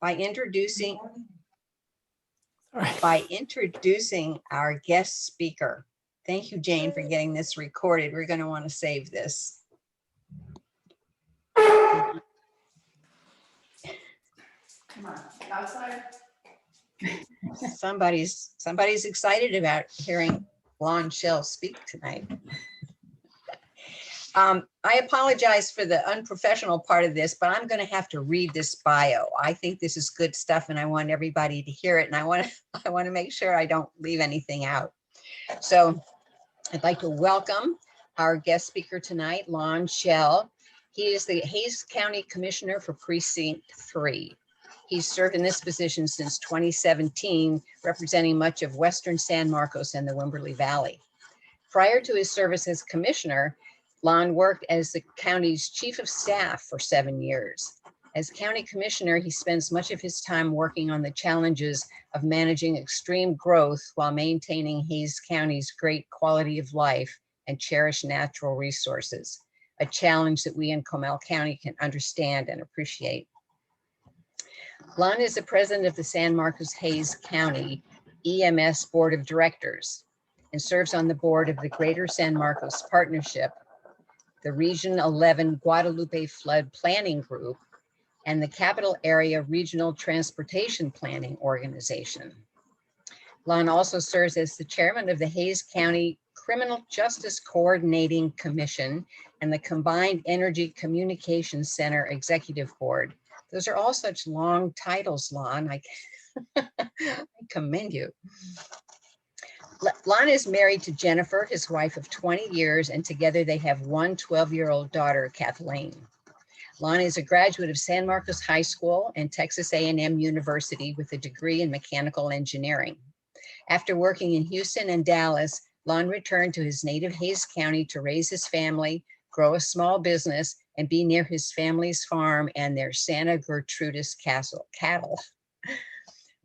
by introducing our guest speaker. Thank you, Jane, for getting this recorded. We're going to want to save this. Come on, outside. Somebody's excited about hearing Lon Shell speak tonight. I apologize for the unprofessional part of this, but I'm going to have to read this bio. I think this is good stuff, and I want everybody to hear it. And I want to make sure I don't leave anything out. So I'd like to welcome our guest speaker tonight, Lon Shell. He is the Hays County Commissioner for Precinct 3. He's served in this position since 2017, representing much of Western San Marcos and the Wimberley Valley. Prior to his service as commissioner, Lon worked as the county's chief of staff for 7 years. As county commissioner, he spends much of his time working on the challenges of managing extreme growth while maintaining Hays County's great quality of life and cherished natural resources, a challenge that we in Comal County can understand and appreciate. Lon is the president of the San Marcos Hays County EMS Board of Directors and serves on the board of the Greater San Marcos Partnership, the Region 11 Guadalupe Flood Planning Group, and the Capital Area Regional Transportation Planning Organization. Lon also serves as the chairman of the Hays County Criminal Justice Coordinating Commission and the Combined Energy Communications Center Executive Board. Those are all such long titles, Lon. I commend you. Lon is married to Jennifer, his wife of 20 years, and together they have one 12-year-old daughter, Kathleen. Lon is a graduate of San Marcos High School and Texas A&M University with a degree in mechanical engineering. After working in Houston and Dallas, Lon returned to his native Hays County to raise his family, grow a small business, and be near his family's farm and their Santa Gertrudis cattle.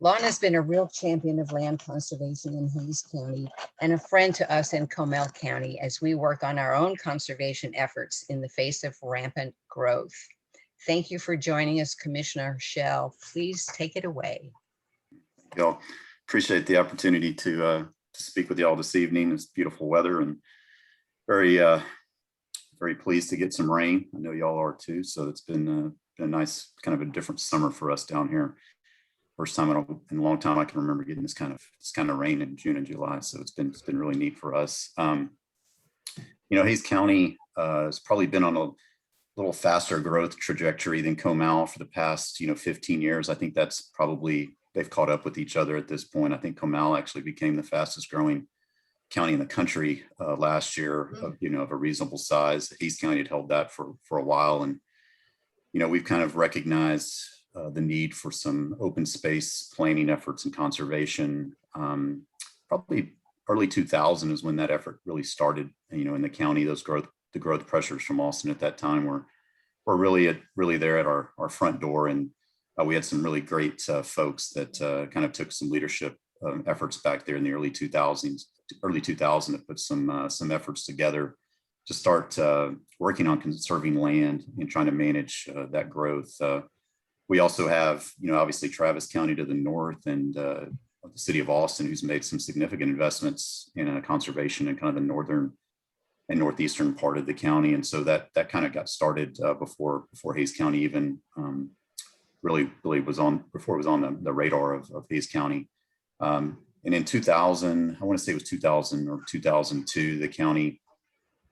Lon has been a real champion of land conservation in Hays County and a friend to us in Comal County as we work on our own conservation efforts in the face of rampant growth. Thank you for joining us, Commissioner Shell. Please take it away. Y'all, appreciate the opportunity to speak with y'all this evening. It's beautiful weather and very pleased to get some rain. I know y'all are too. So it's been a nice kind of a different summer for us down here. First time in a long time I can remember getting this kind of rain in June and July. So it's been really neat for us. Hays County has probably been on a little faster growth trajectory than Comal for the past 15 years. I think that's probably, they've caught up with each other at this point. I think Comal actually became the fastest growing county in the country last year of a reasonable size. Hays County had held that for a while, and we've kind of recognized the need for some open space planning efforts and conservation. Probably early 2000 is when that effort really started. In the county, the growth pressures from Austin at that time were really there at our front door, and we had some really great folks that kind of took some leadership efforts back there in the early 2000s to put some efforts together to start working on conserving land and trying to manage that growth. We also have, obviously Travis County to the north and the city of Austin, who's made some significant investments in conservation in kind of the northern and northeastern part of the county. And so that kind of got started before Hays County even really was on, before it was on the radar of Hays County. And in 2000, I want to say it was 2000 or 2002, the county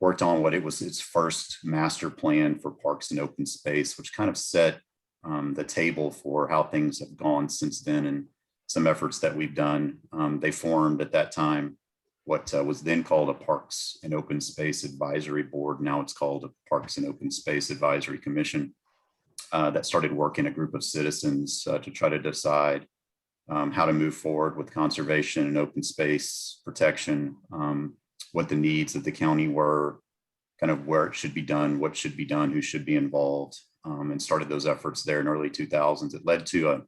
worked on what it was its first master plan for parks and open space, which kind of set the table for how things have gone since then and some efforts that we've done. They formed at that time what was then called a Parks and Open Space Advisory Board. Now it's called a Parks and Open Space Advisory Commission that started working a group of citizens to try to decide how to move forward with conservation and open space protection, what the needs of the county were, kind of where it should be done, what should be done, who should be involved, and started those efforts there in early 2000s. It led to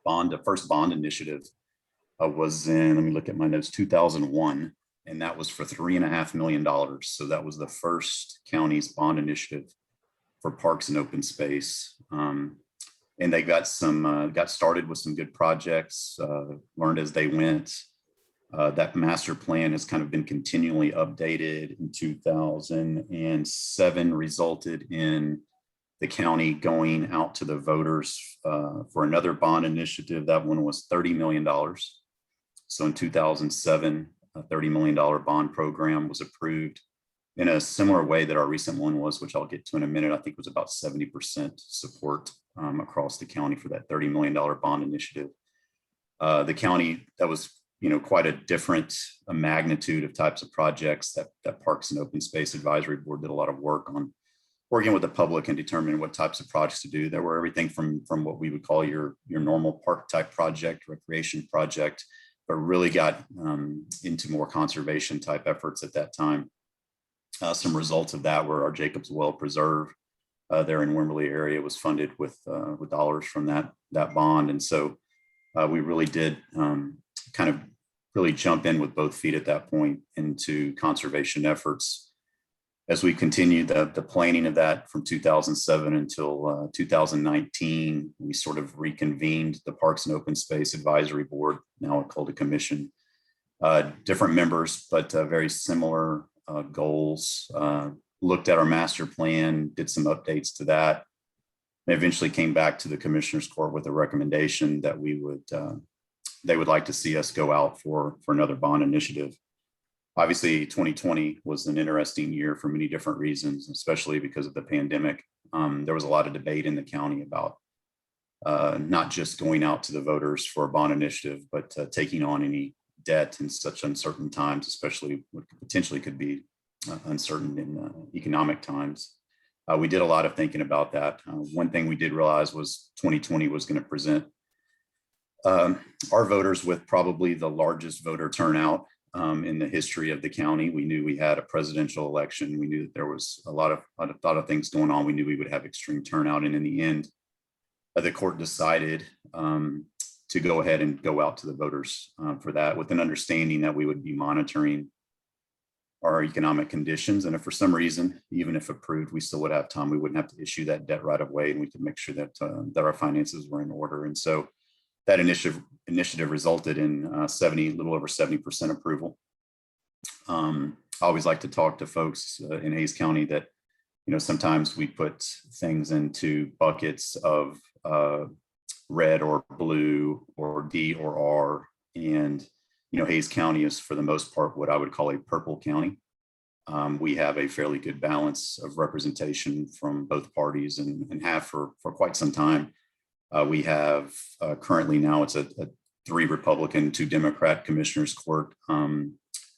the first bond initiative was in, let me look at my notes, 2001, and that was for $3.5 million. So that was the first county's bond initiative for parks and open space. and they got got started with some good projects, learned as they went. That master plan has kind of been continually updated. In 2007 resulted in the county going out to the voters for another bond initiative. That one was $30 million. So in 2007, a $30 million bond program was approved in a similar way that our recent one was, which I'll get to in a minute. I think it was about 70% support across the county for that $30 million bond initiative. The county, that was quite a different magnitude of types of projects that Parks and Open Space Advisory Board did a lot of work on, working with the public and determining what types of projects to do. There were everything from what we would call your normal park type project, recreation project, but really got into more conservation type efforts at that time. Some results of that were our Jacobs Well Preserve there in Wimberley area was funded with dollars from that bond. And so we really did kind of really jump in with both feet at that point into conservation efforts. As we continued the planning of that from 2007 until 2019, we sort of reconvened the Parks and Open Space Advisory Board, now called a commission. Different members, but very similar goals. Looked at our master plan, did some updates to that, and eventually came back to the Commissioners Court with a recommendation that they would like to see us go out for another bond initiative. Obviously, 2020 was an interesting year for many different reasons, especially because of the pandemic. There was a lot of debate in the county about not just going out to the voters for a bond initiative, but taking on any debt in such uncertain times, especially what potentially could be uncertain in economic times. We did a lot of thinking about that. One thing we did realize was 2020 was going to present our voters with probably the largest voter turnout in the history of the county. We knew we had a presidential election. We knew that there was a lot of things going on. We knew we would have extreme turnout. And in the end, the court decided to go ahead and go out to the voters for that, with an understanding that we would be monitoring our economic conditions. And if for some reason, even if approved, we still would have time, we wouldn't have to issue that debt right away, and we could make sure that our finances were in order. And so that initiative resulted in a little over 70% approval. I always like to talk to folks in Hays County that, sometimes we put things into buckets of red or blue or D or R. And, Hays County is for the most part what I would call a purple county. We have a fairly good balance of representation from both parties and have for quite some time. We have currently now it's a 3 Republican, 2 Democrat Commissioners Court.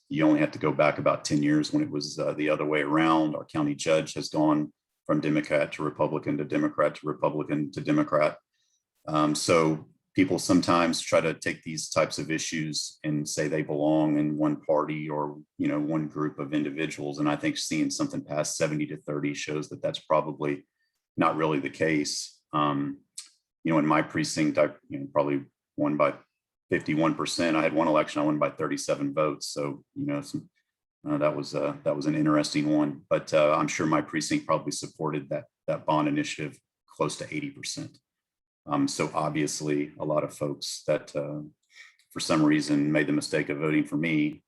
You only have to go back about 10 years when it was the other way around. Our county judge has gone from Democrat to Republican to Democrat to Republican to Democrat. So people sometimes try to take these types of issues and say they belong in one party or, one group of individuals. And I think seeing something past 70-30 shows that that's probably not really the case. In my precinct, I probably won by 51%. I had one election, I won by 37 votes. So, that was an interesting one, but I'm sure my precinct probably supported that bond initiative close to 80%. So obviously a lot of folks that for some reason made the mistake of voting for me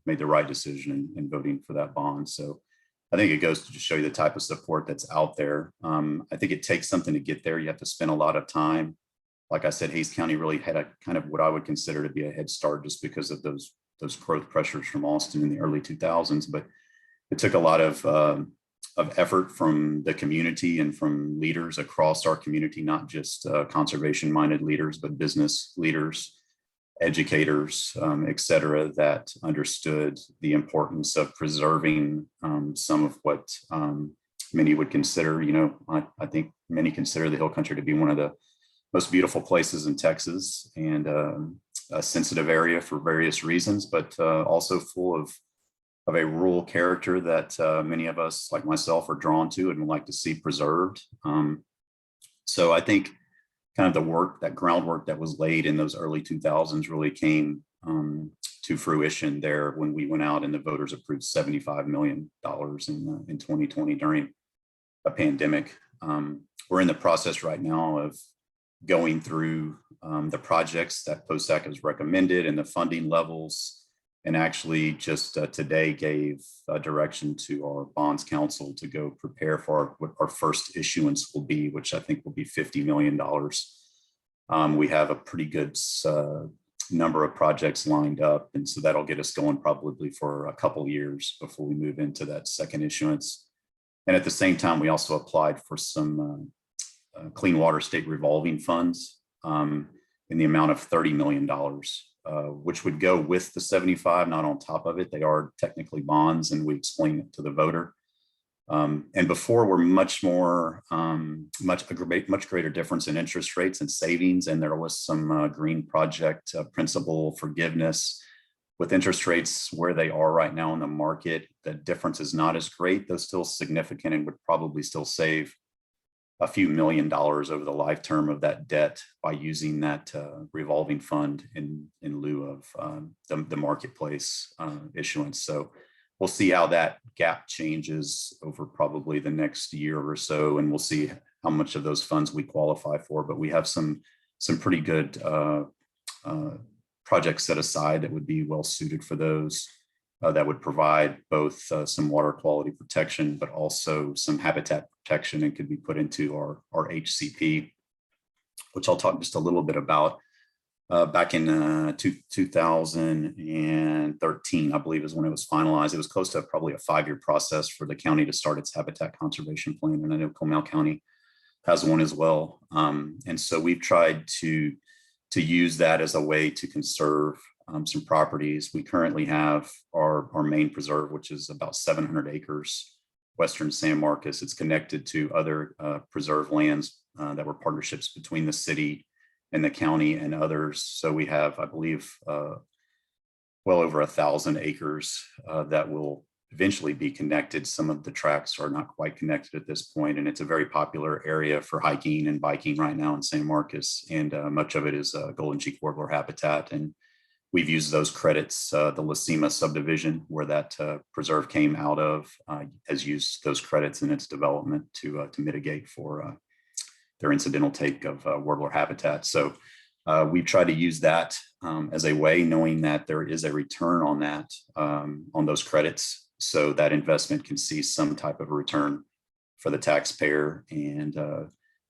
made the right decision in voting for that bond. So I think it goes to just show you the type of support that's out there. I think it takes something to get there. You have to spend a lot of time. Like I said, Hays County really had a kind of what I would consider to be a head start just because of those growth pressures from Austin in the early 2000s. But it took a lot of effort from the community and from leaders across our community, not just conservation-minded leaders, but business leaders, educators, et cetera, that understood the importance of preserving some of what many would consider, I think many consider the Hill Country to be one of the most beautiful places in Texas, and a sensitive area for various reasons, but also full of a rural character that many of us, like myself, are drawn to and would like to see preserved. So I think kind of that groundwork that was laid in those early 2000s really came to fruition there when we went out and the voters approved $75 million in 2020 during a pandemic. We're in the process right now of going through the projects that POSAC has recommended and the funding levels, and actually just today gave direction to our bonds council to go prepare for what our first issuance will be, which I think will be $50 million. We have a pretty good number of projects lined up, and so that'll get us going probably for a couple years before we move into that second issuance. And at the same time, we also applied for some clean water state revolving funds in the amount of $30 million, which would go with the 75, not on top of it. They are technically bonds, and we explain it to the voter. And before were much greater difference in interest rates and savings, and there was some green project principal forgiveness. With interest rates where they are right now in the market, the difference is not as great, though still significant, and would probably still save a few $1 million over the life term of that debt by using that revolving fund in lieu of the marketplace issuance. So we'll see how that gap changes over probably the next year or so, and we'll see how much of those funds we qualify for. But we have some pretty good projects set aside that would be well suited for those, that would provide both some water quality protection, but also some habitat protection, and could be put into our HCP, which I'll talk just a little bit about. Back in 2013, I believe, is when it was finalized. It was close to probably a 5-year process for the county to start its habitat conservation plan, and I know Comal County has one as well. And so we've tried to use that as a way to conserve some properties. We currently have our main preserve, which is about 700 acres, western San Marcos. It's connected to other preserve lands that were partnerships between the city and the county and others. So we have, I believe, well over 1,000 acres that will eventually be connected. Some of the tracks are not quite connected at this point, and it's a very popular area for hiking and biking right now in San Marcos, and much of it is golden cheek warbler habitat. And we've used those credits. The La Cima subdivision, where that preserve came out of, has used those credits in its development to mitigate for their incidental take of warbler habitat. So we've tried to use that as a way, knowing that there is a return on that, on those credits, so that investment can see some type of a return for the taxpayer. And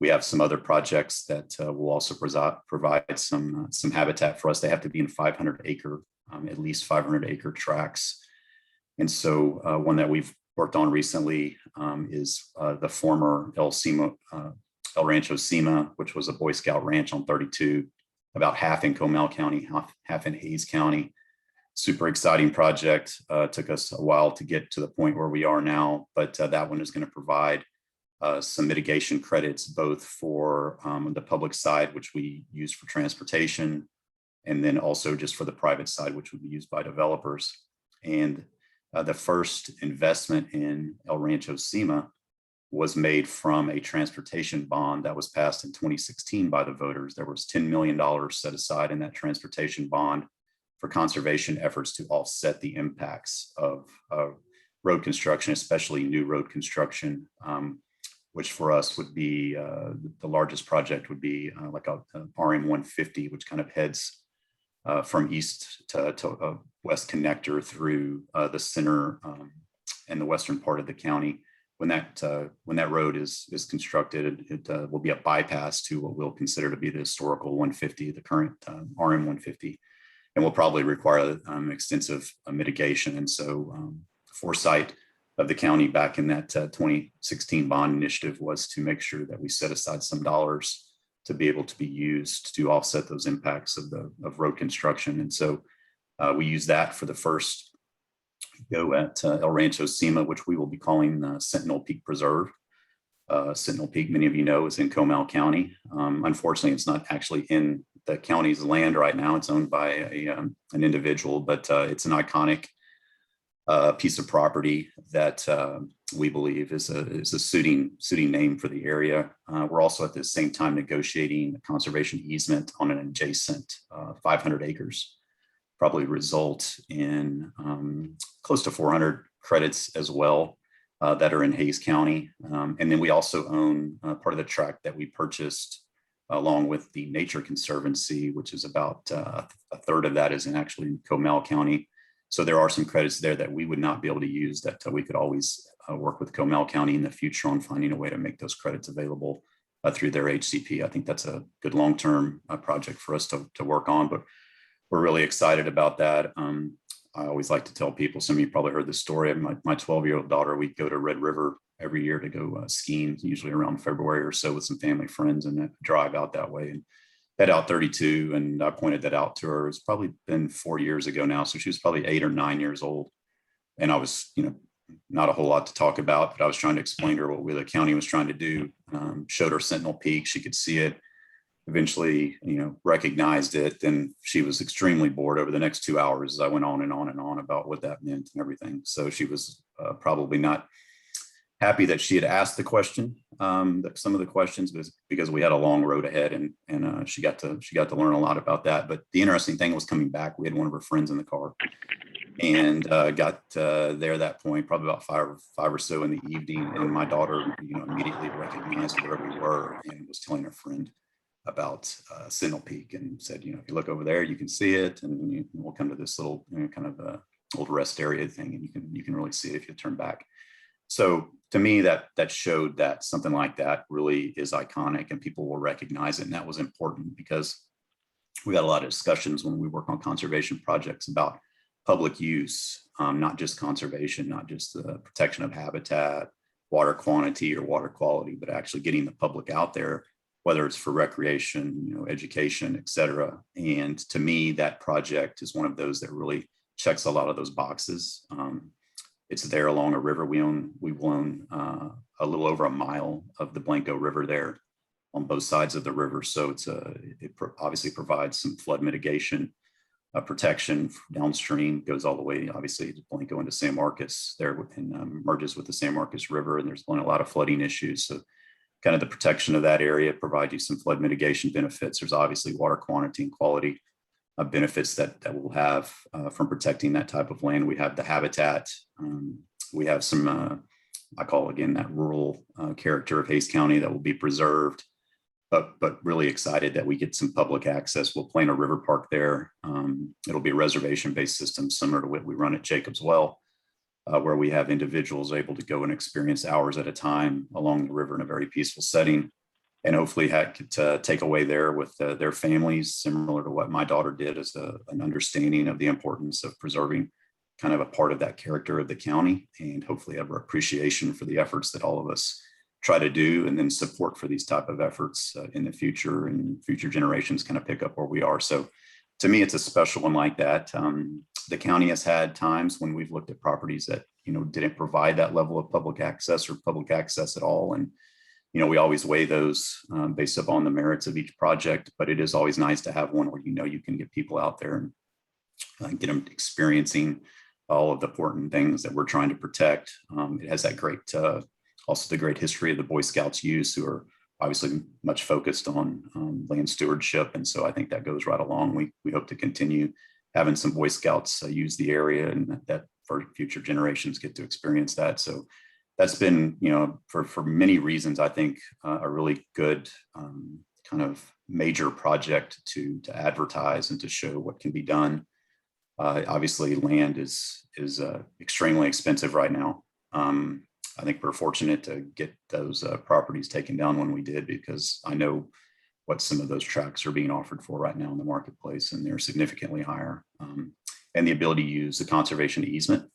we have some other projects that will also provide some habitat for us. They have to be in 500 acre, at least 500 acre tracts. And so one that we've worked on recently is the former El Rancho Cima, which was a Boy Scout ranch on 32, about half in Comal County, half in Hays County. Super exciting project. Took us a while to get to the point where we are now, but that one is going to provide some mitigation credits, both for the public side, which we use for transportation, and then also just for the private side, which would be used by developers. And the first investment in El Rancho Cima was made from a transportation bond that was passed in 2016 by the voters. There was $10 million set aside in that transportation bond for conservation efforts to offset the impacts of road construction, especially new road construction, which for us would be the largest project would be like a RM 150, which kind of heads from east to west connector through the center and the western part of the county. When that road is constructed, it will be a bypass to what we'll consider to be the historical 150, the current RM 150, and will probably require extensive mitigation. And so foresight of the county back in that 2016 bond initiative was to make sure that we set aside some dollars to be able to be used to offset those impacts of road construction. And so we use that for the first go at El Rancho Cima, which we will be calling Sentinel Peak Preserve. Sentinel Peak, many of you know, is in Comal County. Unfortunately, it's not actually in the county's land right now. It's owned by an individual, but it's an iconic piece of property that we believe is a suiting name for the area. We're also at the same time negotiating a conservation easement on an adjacent 500 acres, probably result in close to 400 credits as well that are in Hays County. And then we also own part of the tract that we purchased along with the Nature Conservancy, which is about a third of that is actually in Comal County. So there are some credits there that we would not be able to use that we could always work with Comal County in the future on finding a way to make those credits available through their HCP. I think that's a good long-term project for us to work on, but we're really excited about that. I always like to tell people, some of you probably heard the story of my 12-year-old daughter. We go to Red River every year to go skiing, usually around February or so with some family friends, and drive out that way and head out 32. And I pointed that out to her. It's probably been 4 years ago now. So she was probably 8 or 9 years old. And I was, not a whole lot to talk about, but I was trying to explain to her what the county was trying to do. Showed her Sentinel Peak. She could see it. Eventually, recognized it. Then she was extremely bored over the next 2 hours as I went on and on and on about what that meant and everything. So she was probably not happy that she had asked the question, some of the questions, because we had a long road ahead, and she got to learn a lot about that. But the interesting thing was coming back, we had one of her friends in the car, and got there that point, probably about five or so in the evening, and my daughter, immediately recognized where we were and was telling her friend about Sentinel Peak, and said, if you look over there, you can see it, and we'll come to this little kind of old rest area thing, and you can really see it if you turn back. So to me, that showed that something like that really is iconic and people will recognize it. And that was important because we got a lot of discussions when we work on conservation projects about public use, not just conservation, not just the protection of habitat, water quantity or water quality, but actually getting the public out there, whether it's for recreation, education, et cetera. And to me, that project is one of those that really checks a lot of those boxes. It's there along a river. We will own a little over a mile of the Blanco River there on both sides of the river. So it obviously provides some flood mitigation protection downstream, goes all the way, obviously, to Blanco into San Marcos there, and merges with the San Marcos River. And there's been a lot of flooding issues. So kind of the protection of that area provides you some flood mitigation benefits. There's obviously water quantity and quality benefits that we'll have from protecting that type of land. We have the habitat. We have some, I call again that rural character of Hays County that will be preserved, but really excited that we get some public access. We'll plan a river park there. It'll be a reservation-based system similar to what we run at Jacobs Well, where we have individuals able to go and experience hours at a time along the river in a very peaceful setting, and hopefully to take away there with their families, similar to what my daughter did, as an understanding of the importance of preserving kind of a part of that character of the county, and hopefully have appreciation for the efforts that all of us try to do, and then support for these type of efforts in the future, and future generations kind of pick up where we are. So to me, it's a special one like that. The county has had times when we've looked at properties that, didn't provide that level of public access or public access at all. And, we always weigh those based upon the merits of each project, but it is always nice to have one where, you can get people out there and get them experiencing all of the important things that we're trying to protect. It has that great, also the great history of the Boy Scouts youth, who are obviously much focused on land stewardship. And so I think that goes right along. We hope to continue having some Boy Scouts use the area, and that for future generations get to experience that. So that's been, for many reasons, I think a really good kind of major project to advertise and to show what can be done. Obviously, land is extremely expensive right now. I think we're fortunate to get those properties taken down when we did, because I know what some of those tracts are being offered for right now in the marketplace, and they're significantly higher. And the ability to use the conservation easement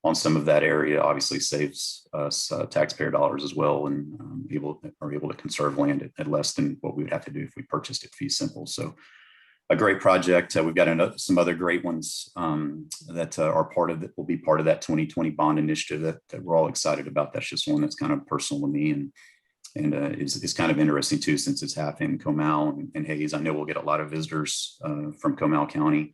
on some of that area obviously saves us taxpayer dollars as well, and are able to conserve land at less than what we would have to do if we purchased it fee simple. So a great project. We've got some other great ones that are part of it, will be part of that 2020 bond initiative that we're all excited about. That's just one that's kind of personal to me, and is kind of interesting too, since it's happening in Comal and Hays. I know we'll get a lot of visitors from Comal County,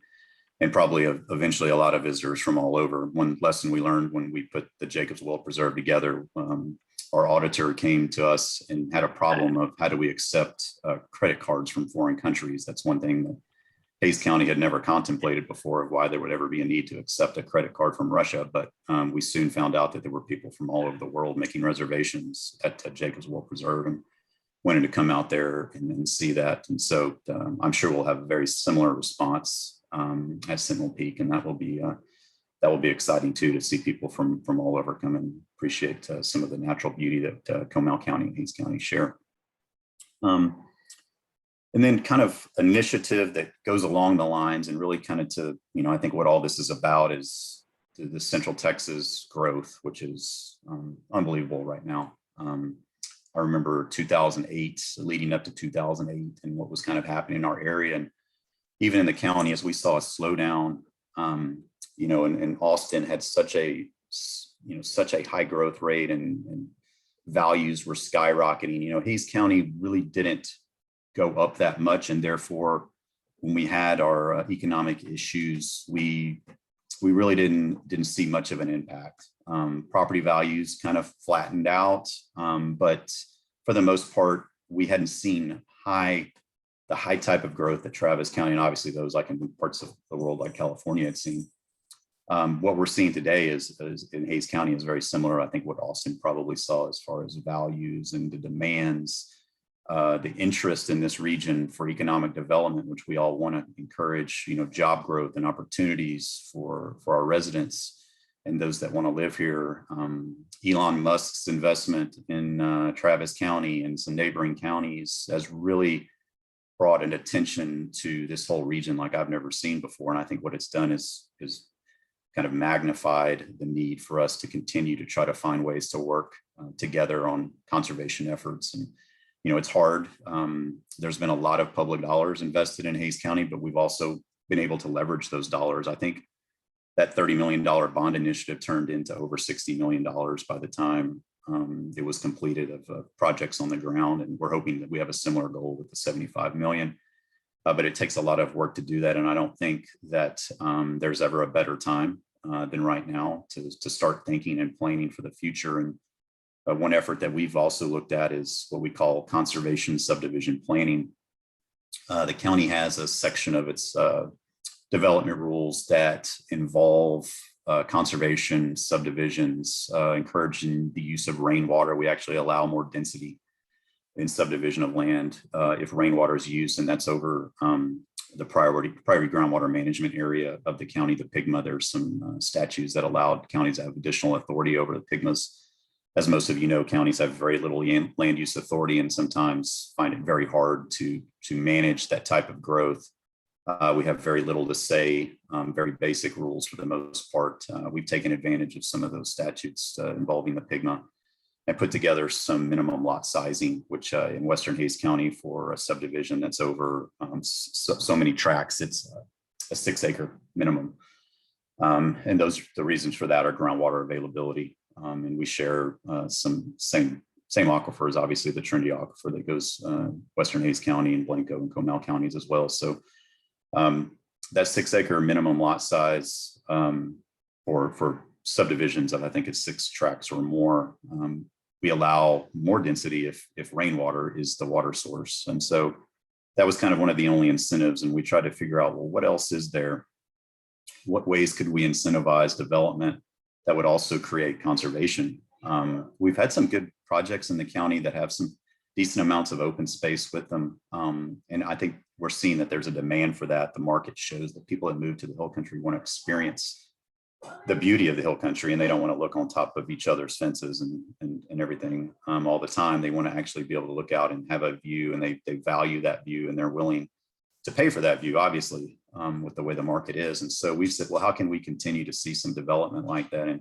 and probably eventually a lot of visitors from all over. One lesson we learned when we put the Jacobs Well Preserve together, our auditor came to us and had a problem of how do we accept credit cards from foreign countries. That's one thing that Hays County had never contemplated before, of why there would ever be a need to accept a credit card from Russia. But we soon found out that there were people from all over the world making reservations at Jacobs Well Preserve. And wanted to come out there and see that. And so I'm sure we'll have a very similar response at Sentinel Peak, and that will be exciting too, to see people from all over come and appreciate some of the natural beauty that Comal County and Hays County share. And then kind of initiative that goes along the lines and really kind of to, I think what all this is about is the Central Texas growth, which is unbelievable right now. I remember 2008, leading up to 2008, and what was kind of happening in our area, and even in the county, as we saw a slowdown. And Austin had such a high growth rate, and values were skyrocketing. Hays County really didn't go up that much, and therefore, when we had our economic issues, we really didn't see much of an impact. Property values kind of flattened out, but for the most part, we hadn't seen the high type of growth that Travis County, and obviously those like in parts of the world like California, had seen. What we're seeing today is in Hays County is very similar. I think what Austin probably saw as far as values and the demands, the interest in this region for economic development, which we all want to encourage, job growth and opportunities for our residents and those that want to live here. Elon Musk's investment in Travis County and some neighboring counties has really brought an attention to this whole region like I've never seen before. And I think what it's done is kind of magnified the need for us to continue to try to find ways to work together on conservation efforts. And, it's hard. There's been a lot of public dollars invested in Hays County, but we've also been able to leverage those dollars. I think that $30 million bond initiative turned into over $60 million by the time it was completed of projects on the ground. And we're hoping that we have a similar goal with the 75 million. But it takes a lot of work to do that. And I don't think that there's ever a better time than right now to start thinking and planning for the future. And one effort that we've also looked at is what we call conservation subdivision planning. The county has a section of its development rules that involve conservation subdivisions, encouraging the use of rainwater. We actually allow more density in subdivision of land if rainwater is used, and that's over the priority groundwater management area of the county, the PGMA. There's some statutes that allowed counties to have additional authority over the PGMAs. As most of you know, counties have very little land use authority and sometimes find it very hard to manage that type of growth. We have very little to say, very basic rules for the most part. We've taken advantage of some of those statutes involving the PGMA and put together some minimum lot sizing, which in Western Hays County for a subdivision that's over so many tracts, it's a 6-acre minimum. And the reasons for that are groundwater availability. And we share some same aquifers, obviously the Trinity Aquifer that goes Western Hays County and Blanco and Comal counties as well. So that 6-acre minimum lot size for subdivisions of I think it's 6 tracts or more. We allow more density if rainwater is the water source. And so that was kind of one of the only incentives. And we tried to figure out, well, what else is there? What ways could we incentivize development that would also create conservation? We've had some good projects in the county that have some decent amounts of open space with them. And I think we're seeing that there's a demand for that. The market shows that people that move to the hill country want to experience the beauty of the hill country, and they don't want to look on top of each other's fences and everything all the time. They want to actually be able to look out and have a view, and they value that view, and they're willing to pay for that view, obviously, with the way the market is. And so we've said, well, how can we continue to see some development like that? And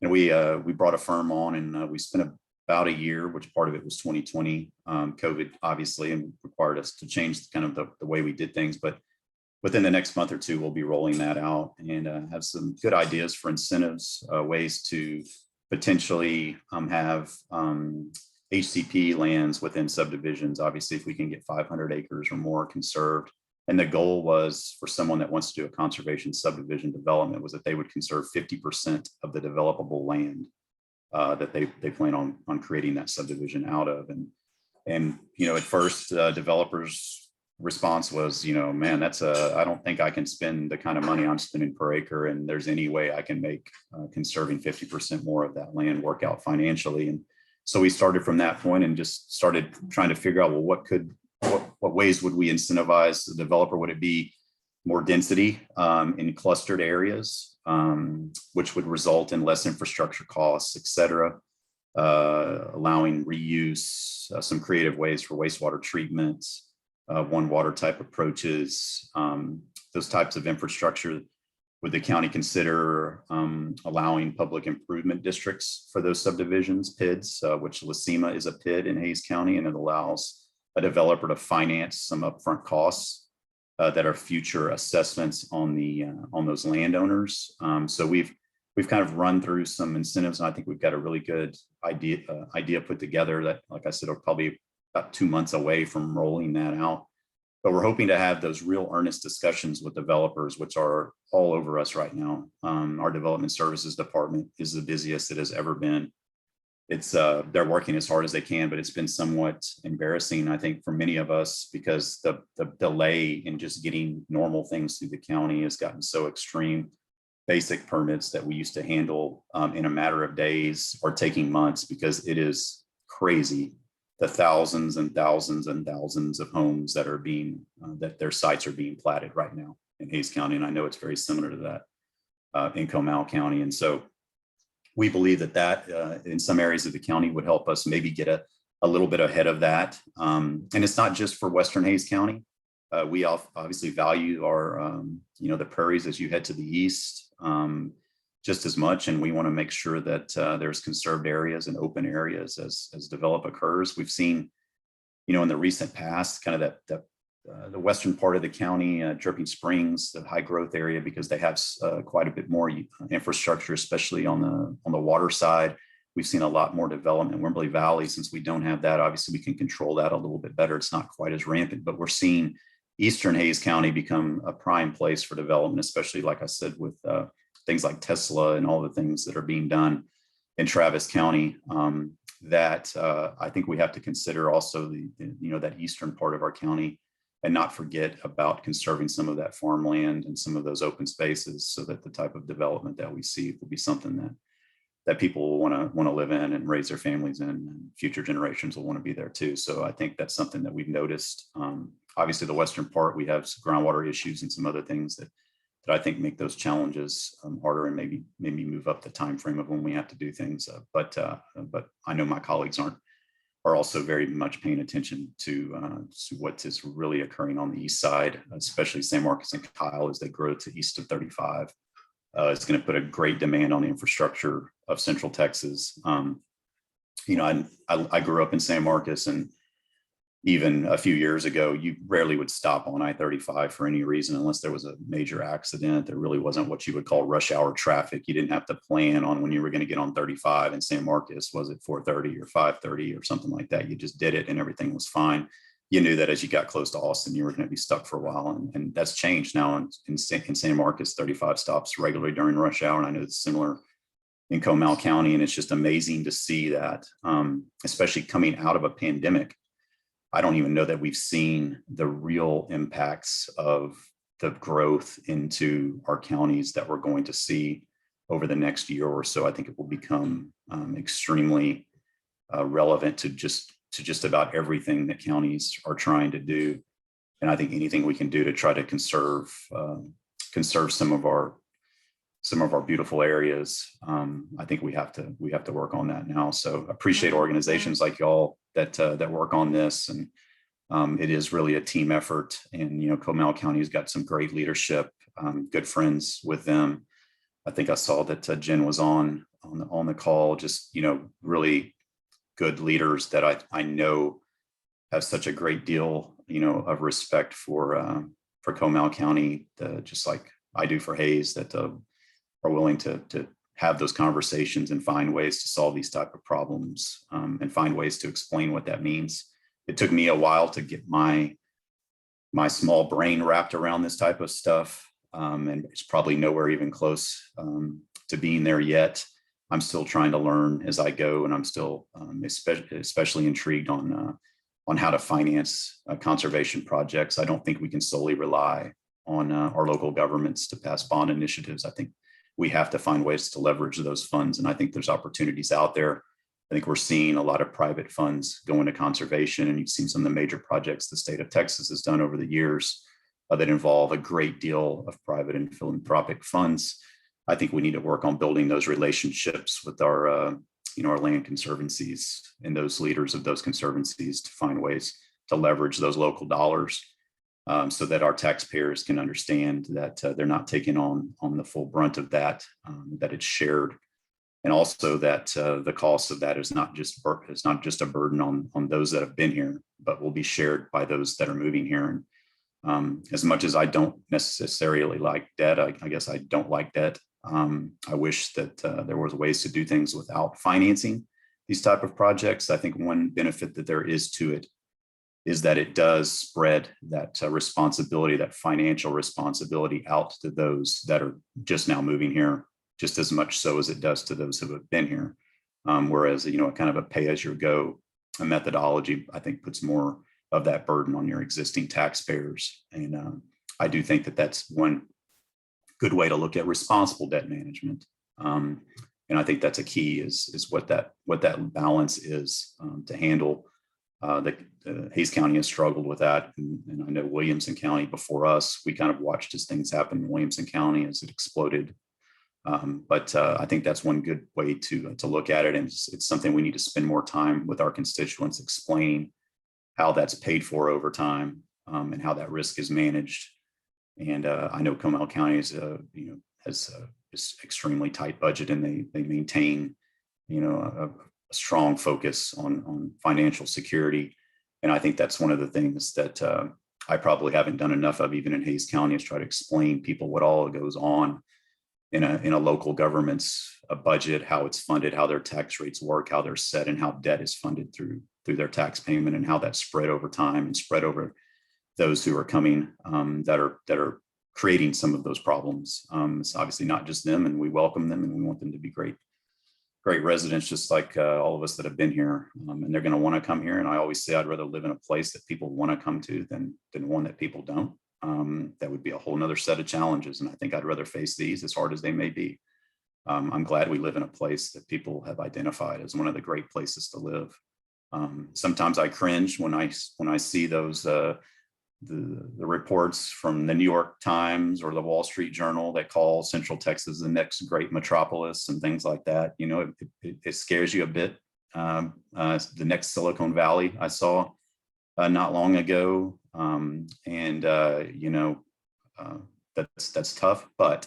we brought a firm on, and we spent about a year, which part of it was 2020, COVID, obviously, and required us to change kind of the way we did things. But within the next month or two, we'll be rolling that out and have some good ideas for incentives, ways to potentially have HCP lands within subdivisions. Obviously, if we can get 500 acres or more conserved. And the goal was for someone that wants to do a conservation subdivision development was that they would conserve 50% of the developable land that they plan on creating that subdivision out of. And at first, developers' response was, man, I don't think I can spend the kind of money I'm spending per acre, and there's any way I can make conserving 50% more of that land work out financially. And So we started from that point and just started trying to figure out, well, what ways would we incentivize the developer? Would it be more density in clustered areas, which would result in less infrastructure costs, et cetera, allowing reuse, some creative ways for wastewater treatment, one water type approaches, those types of infrastructure. Would the county consider allowing public improvement districts for those subdivisions, PIDs, which Lacema is a PID in Hayes County, and it allows a developer to finance some upfront costs that are future assessments on those landowners. So we've kind of run through some incentives, and I think we've got a really good idea put together that, like I said, are probably about 2 months away from rolling that out. But we're hoping to have those real earnest discussions with developers, which are all over us right now. Our development services department is the busiest it has ever been. It's they're working as hard as they can, but it's been somewhat embarrassing, I think, for many of us, because the delay in just getting normal things through the county has gotten so extreme. Basic permits that we used to handle in a matter of days are taking months, because it is crazy the thousands and thousands and thousands of homes that are being that their sites are being platted right now in Hayes County, and I know it's very similar to that in Comal County. And so we believe that in some areas of the county would help us maybe get a little bit ahead of that. And it's not just for Western Hayes County. We obviously value our the prairies as you head to the east just as much, and we want to make sure that there's conserved areas and open areas as develop occurs. We've seen, in the recent past, kind of that the western part of the county, Dripping Springs, the high growth area, because they have quite a bit more infrastructure, especially on the water side. We've seen a lot more development. Wimberley Valley, since we don't have that, obviously we can control that a little bit better. It's not quite as rampant, but we're seeing Eastern Hayes County become a prime place for development, especially, like I said, with things like Tesla and all the things that are being done in Travis County. That I think we have to consider also that eastern part of our county, and not forget about conserving some of that farmland and some of those open spaces, so that the type of development that we see will be something that people will want to live in and raise their families in, and future generations will want to be there too. So I think that's something that we've noticed. Obviously, the western part, we have some groundwater issues and some other things that I think make those challenges harder, and maybe move up the time frame of when we have to do things. But I know my colleagues are also very much paying attention to what is really occurring on the east side, especially San Marcos and Kyle, as they grow to east of 35. It's going to put a great demand on the infrastructure of Central Texas. I grew up in San Marcos, and even a few years ago, you rarely would stop on I-35 for any reason, unless there was a major accident. There really wasn't what you would call rush hour traffic. You didn't have to plan on when you were going to get on 35 in San Marcos. Was it 4:30 or 5:30 or something like that? You just did it and everything was fine. You knew that as you got close to Austin, you were going to be stuck for a while. And that's changed now in San Marcos. 35 stops regularly during rush hour. And I know it's similar in Comal County. And it's just amazing to see that, especially coming out of a pandemic. I don't even know that we've seen the real impacts of the growth into our counties that we're going to see over the next year or so. I think it will become extremely relevant to just about everything that counties are trying to do. And I think anything we can do to try to conserve some of our beautiful areas, I think we have to work on that now. So appreciate organizations like y'all that work on this, and it is really a team effort. And Comal County has got some great leadership, good friends with them. I think I saw that Jen was on the call. Just really good leaders that I know have such a great deal of respect for Comal County, just like I do for Hayes, that are willing to have those conversations and find ways to solve these type of problems, and find ways to explain what that means. It took me a while to get my small brain wrapped around this type of stuff, and it's probably nowhere even close to being there yet. I'm still trying to learn as I go, and I'm still especially intrigued on how to finance conservation projects. I don't think we can solely rely on our local governments to pass bond initiatives. I think we have to find ways to leverage those funds. And I think there's opportunities out there I think we're seeing a lot of private funds go into conservation, and you've seen some of the major projects the state of Texas has done over the years that involve a great deal of private and philanthropic funds. I think we need to work on building those relationships with our, our land conservancies and those leaders of those conservancies to find ways to leverage those local dollars so that our taxpayers can understand that they're not taking on the full brunt of that, that it's shared. And also that the cost of that is not just a burden on those that have been here, but will be shared by those that are moving here. And as much as I don't necessarily like debt, I guess I don't like debt. I wish that there was ways to do things without financing these type of projects. I think one benefit that there is to it is that it does spread that responsibility, that financial responsibility out to those that are just now moving here, just as much so as it does to those who have been here. Whereas, kind of a pay-as-you-go methodology, I think puts more of that burden on your existing taxpayers. And I do think that that's one good way to look at responsible debt management. And I think that's a key is what that balance is to handle. Hayes County has struggled with that. And I know Williamson County before us, we kind of watched as things happen in Williamson County as it exploded. But I think that's one good way to look at it. And it's something we need to spend more time with our constituents explaining how that's paid for over time and how that risk is managed. And I know Comal County is, has this extremely tight budget, and they maintain, a strong focus on financial security. And I think that's one of the things that I probably haven't done enough of, even in Hayes County, is try to explain people what all goes on in a local government's budget, how it's funded, how their tax rates work, how they're set, and how debt is funded through their tax payment, and how that's spread over time and spread over those who are coming that are creating some of those problems. It's obviously not just them, and we welcome them, and we want them to be great residents, just like all of us that have been here, and they're going to want to come here. And I always say I'd rather live in a place that people want to come to than one that people don't. That would be a whole nother set of challenges, and I think I'd rather face these, as hard as they may be. I'm glad we live in a place that people have identified as one of the great places to live. Sometimes I cringe when I see those the reports from the New York Times or the Wall Street Journal that call Central Texas the next great metropolis and things like that. It scares you a bit. The next Silicon Valley I saw not long ago, that's tough. But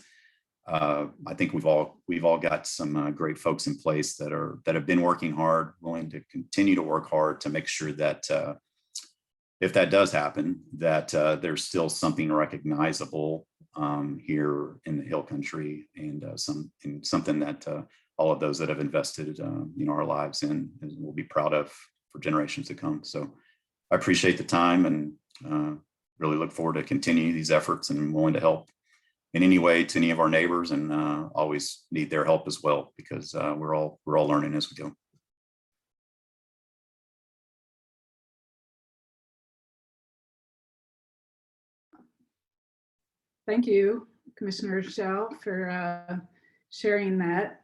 I think we've all got some great folks in place that have been working hard, willing to continue to work hard to make sure that if that does happen, that there's still something recognizable here in the Hill Country, and something that all of those that have invested our lives in will be proud of for generations to come. So I appreciate the time, and really look forward to continue these efforts, and I'm willing to help in any way to any of our neighbors, and always need their help as well, because we're all learning as we go. Thank you, Commissioner Shell, for sharing that.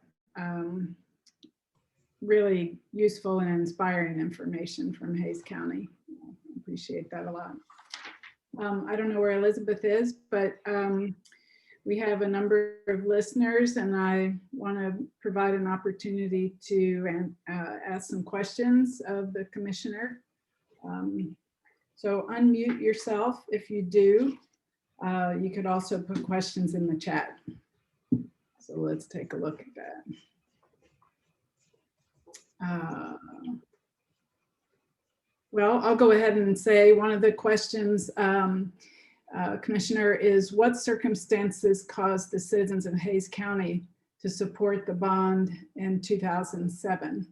Really useful and inspiring information from Hayes County. Appreciate that a lot. I don't know where Elizabeth is, but we have a number of listeners, and I want to provide an opportunity to ask some questions of the commissioner. So unmute yourself if you do. You could also put questions in the chat. So let's take a look at that. Well, I'll go ahead and say one of the questions, Commissioner, is what circumstances caused the citizens of Hayes County to support the bond in 2007?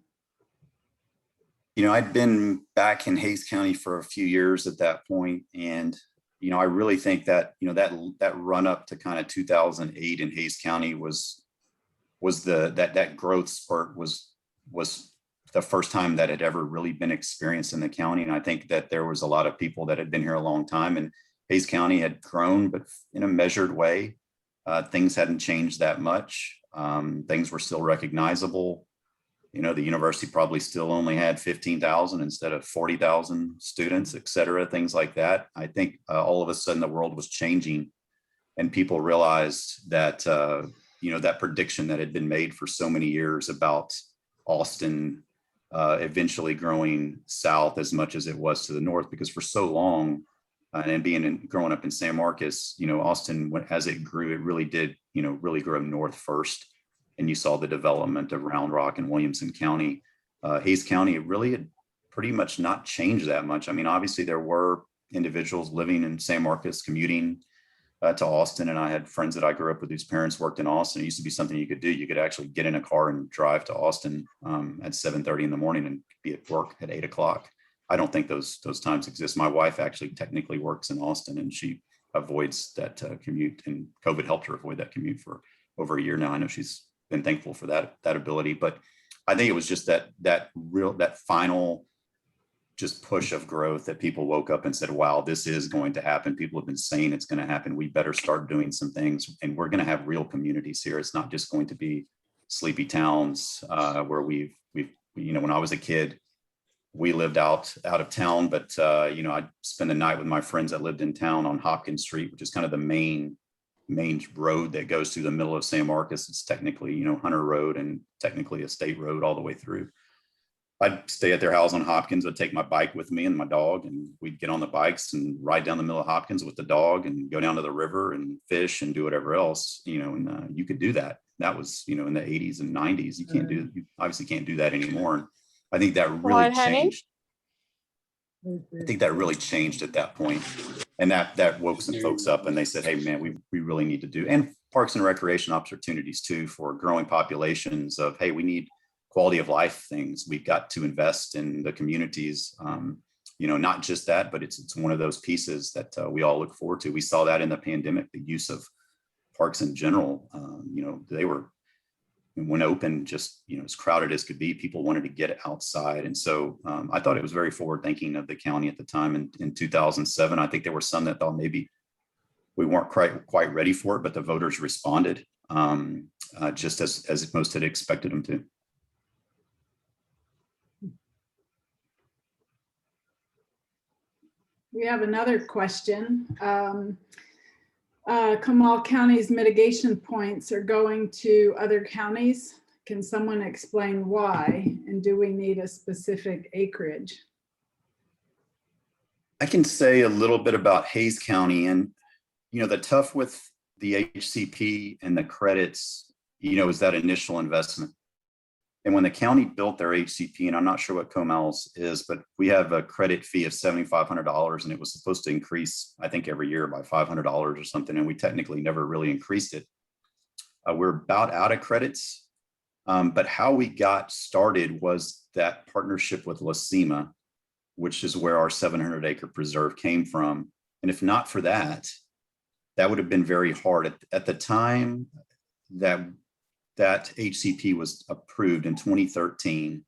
I'd been back in Hayes County for a few years at that point, and I really think that that run up to kind of 2008 in Hayes County was that growth spurt was the first time that had ever really been experienced in the county. And I think that there was a lot of people that had been here a long time, and Hayes County had grown, but in a measured way. Things hadn't changed that much. Things were still recognizable. You know, the university probably still only had 15,000 instead of 40,000 students, et cetera, things like that. I think all of a sudden the world was changing and people realized that, you know, that prediction that had been made for so many years about Austin eventually growing south as much as it was to the north, because for so long, and growing up in San Marcos, you know, Austin, as it grew, it really did, you know, really grow north first. And you saw the development of Round Rock and Williamson County. Hayes County really had pretty much not changed that much. I mean, obviously there were individuals living in San Marcos commuting to Austin, and I had friends that I grew up with whose parents worked in Austin. It used to be something you could do. You could actually get in a car and drive to Austin at 7:30 in the morning and be at work at 8 o'clock. I don't think those times exist. My wife actually technically works in Austin, and she avoids that commute, and COVID helped her avoid that commute for over a year now. I know she's been thankful for that ability, but I think it was just that final just push of growth that people woke up and said, wow, this is going to happen. People have been saying it's going to happen. We better start doing some things, and we're going to have real communities here. It's not just going to be sleepy towns where we've, you know, when I was a kid, we lived out of town, but you know, I'd spend the night with my friends that lived in town on Hopkins Street, which is kind of the main road that goes through the middle of San Marcos. It's technically, you know, Hunter Road and technically a state road all the way through. I'd stay at their house on Hopkins. I'd take my bike with me and my dog, and we'd get on the bikes and ride down the middle of Hopkins with the dog and go down to the river and fish and do whatever else, you know, and you could do that. That was, you know, in the 80s and 90s. You obviously can't do that anymore. And I think that really changed. I think that really changed at that point. And that woke some folks up, and they said, hey, man, we really need to do, and parks and recreation opportunities too, for growing populations of, hey, we need quality of life things. We've got to invest in the communities. You know, not just that, but it's one of those pieces that we all look forward to. We saw that in the pandemic, the use of parks in general. You know, they were, when open, just, you know, as crowded as could be. People wanted to get outside. And so I thought it was very forward thinking of the county at the time. In 2007, I think there were some that thought maybe we weren't quite ready for it, but the voters responded just as most had expected them to. We have another question. Comal County's mitigation points are going to other counties. Can someone explain why? And do we need a specific acreage? I can say a little bit about Hayes County. And, you know, the tough with the HCP and the credits, you know, is that initial investment. And when the county built their HCP, and I'm not sure what Comal's is, but we have a credit fee of $7,500, and it was supposed to increase, I think, every year by $500 or something. And we technically never really increased it. We're about out of credits. But how we got started was that partnership with La Cima, which is where our 700-acre preserve came from. And if not for that, that would have been very hard. At the time that HCP was approved in 2013,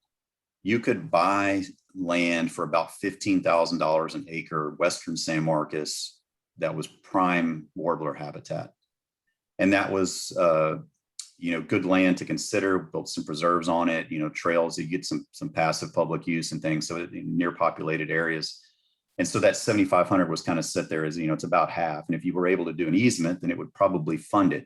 you could buy land for about $15,000 an acre, western San Marcos, that was prime warbler habitat. And that was, you know, good land to consider, built some preserves on it, you know, trails, you get some passive public use and things, so in near populated areas. And so that 7,500 was kind of set there as, you know, it's about half. And if you were able to do an easement, then it would probably fund it.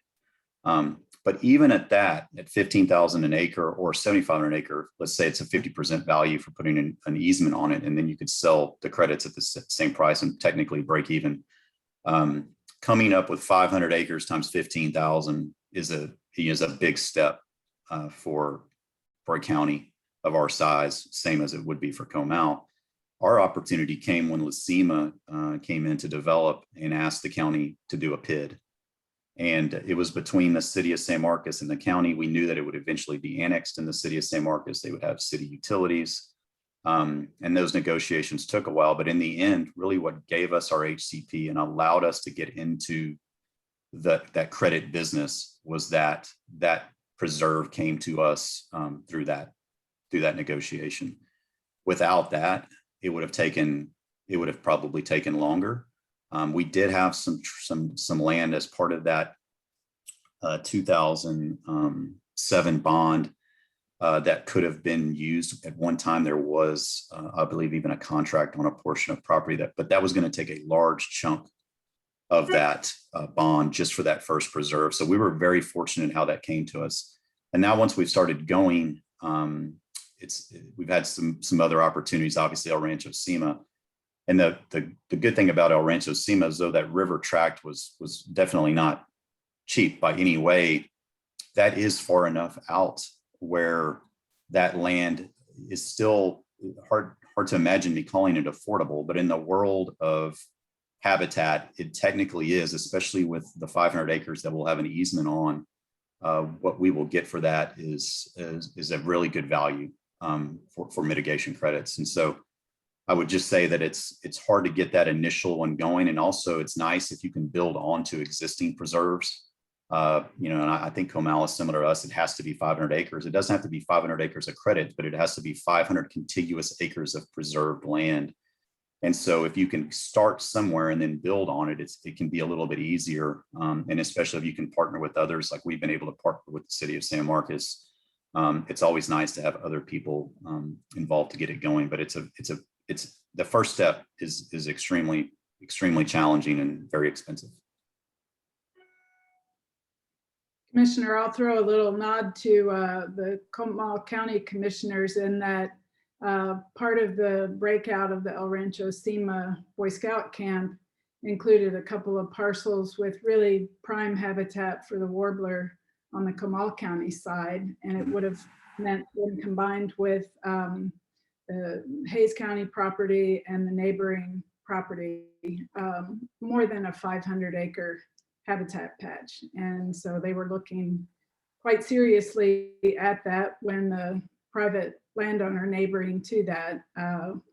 But even at that, at 15,000 an acre or 7,500 an acre, let's say it's a 50% value for putting in an easement on it, and then you could sell the credits at the same price and technically break even. Coming up with 500 acres times 15,000 is a big step for a county of our size, same as it would be for Comal. Our opportunity came when La Cima came in to develop and asked the county to do a PID. And it was between the city of San Marcos and the county. We knew that it would eventually be annexed in the city of San Marcos. They would have city utilities. And those negotiations took a while. But in the end, really what gave us our HCP and allowed us to get into that credit business was that preserve came to us through that negotiation. Without that, it would have probably taken longer. We did have some land as part of that 2007 bond that could have been used at one time. There was, I believe, even a contract on a portion of property but that was going to take a large chunk of that bond just for that first preserve. So we were very fortunate in how that came to us. And now once we've started going, we've had some other opportunities, obviously El Rancho Sima. And the good thing about El Rancho Sima is, though that river tract was definitely not cheap by any way, that is far enough out where that land is still hard to imagine me calling it affordable, but in the world of habitat, it technically is, especially with the 500 acres that we'll have an easement on. What we will get for that is a really good value for mitigation credits. And so I would just say that it's hard to get that initial one going. And also it's nice if you can build onto existing preserves. And I think Comal is similar to us. It has to be 500 acres. It doesn't have to be 500 acres of credit, but it has to be 500 contiguous acres of preserved land. And so if you can start somewhere and then build on it, it can be a little bit easier. And especially if you can partner with others, like we've been able to partner with the city of San Marcos. It's always nice to have other people involved to get it going. But it's the first step is extremely challenging and very expensive. Commissioner, I'll throw a little nod to the Comal County Commissioners in that part of the breakout of the El Rancho Sima Boy Scout camp included a couple of parcels with really prime habitat for the warbler on the Comal County side. And it would have meant, when combined with the Hayes County property and the neighboring property, more than a 500-acre habitat patch. And so they were looking quite seriously at that when the private landowner neighboring to that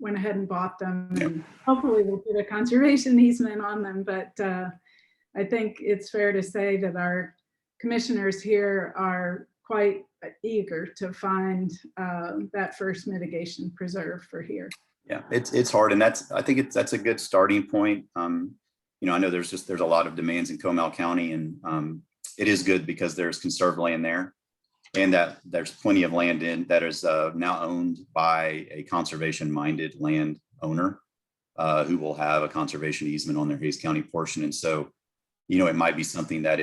went ahead and bought them. And hopefully we'll put a conservation easement on them. But I think it's fair to say that our commissioners here are quite eager to find that first mitigation preserve for here. Yeah, it's hard. And I think that's a good starting point. I know there's a lot of demands in Comal County, and it is good because there's conserved land there, and that there's plenty of land that is now owned by a conservation-minded land owner who will have a conservation easement on their Hayes County portion. And so, it might be something that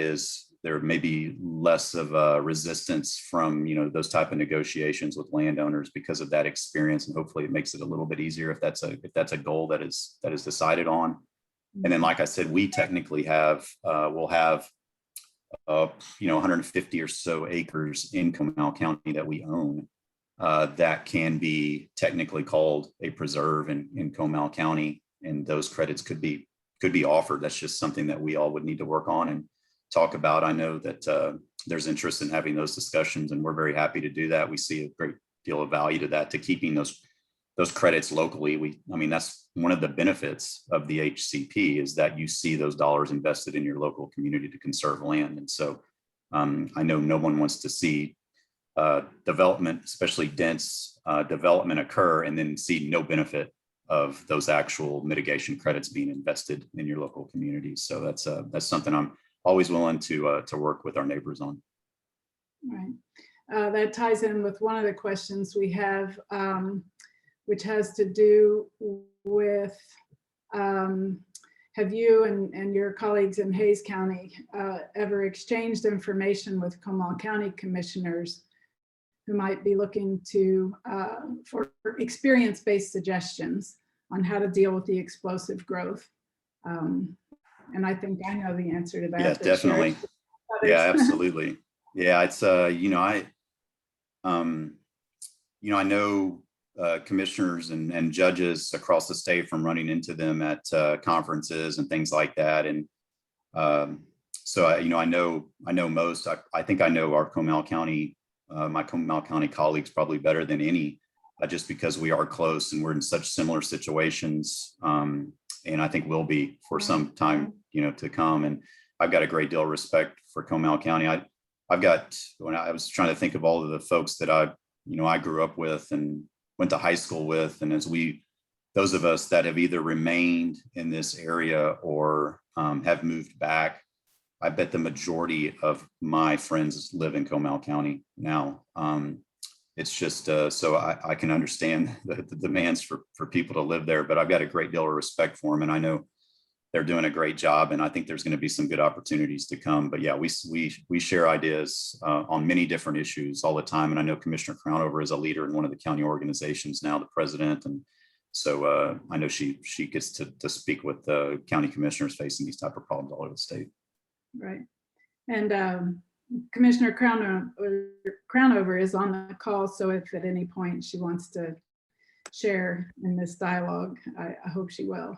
there may be less of a resistance from, those type of negotiations with landowners because of that experience. And hopefully it makes it a little bit easier if that's a goal that is decided on. And then, like I said, we technically we'll have 150 or so acres in Comal County that we own that can be technically called a preserve in Comal County, and those credits could be offered. That's just something that we all would need to work on and talk about. I know that there's interest in having those discussions, and we're very happy to do that. We see a great deal of value to that, to keeping those credits locally. That's one of the benefits of the HCP, is that you see those dollars invested in your local community to conserve land. And so I know no one wants to see development, especially dense development, occur and then see no benefit of those actual mitigation credits being invested in your local communities. So that's something I'm always willing to work with our neighbors on. Right. That ties in with one of the questions we have, which has to do with, have you and your colleagues in Hayes County ever exchanged information with Comal County commissioners who might be looking for experience-based suggestions on how to deal with the explosive growth? And I think I know the answer to that. Yeah, definitely. Yeah, absolutely. Yeah, it's I know commissioners and judges across the state from running into them at conferences and things like that. And so I know most. I think I know our Comal County, my Comal County colleagues probably better than any, just because we are close and we're in such similar situations. And I think will be for some time, to come. And I've got a great deal of respect for Comal County. When I was trying to think of all of the folks that I grew up with and went to high school with, and those of us that have either remained in this area or have moved back, I bet the majority of my friends live in Comal County now. It's just, so I can understand the demands for people to live there, but I've got a great deal of respect for them. And I know they're doing a great job. And I think there's going to be some good opportunities to come. But yeah, we share ideas on many different issues all the time. And I know Commissioner Crownover is a leader in one of the county organizations now, the president. And so I know she gets to speak with the county commissioners facing these type of problems all over the state. Right. And Commissioner Crownover is on the call. So if at any point she wants to share in this dialogue, I hope she will.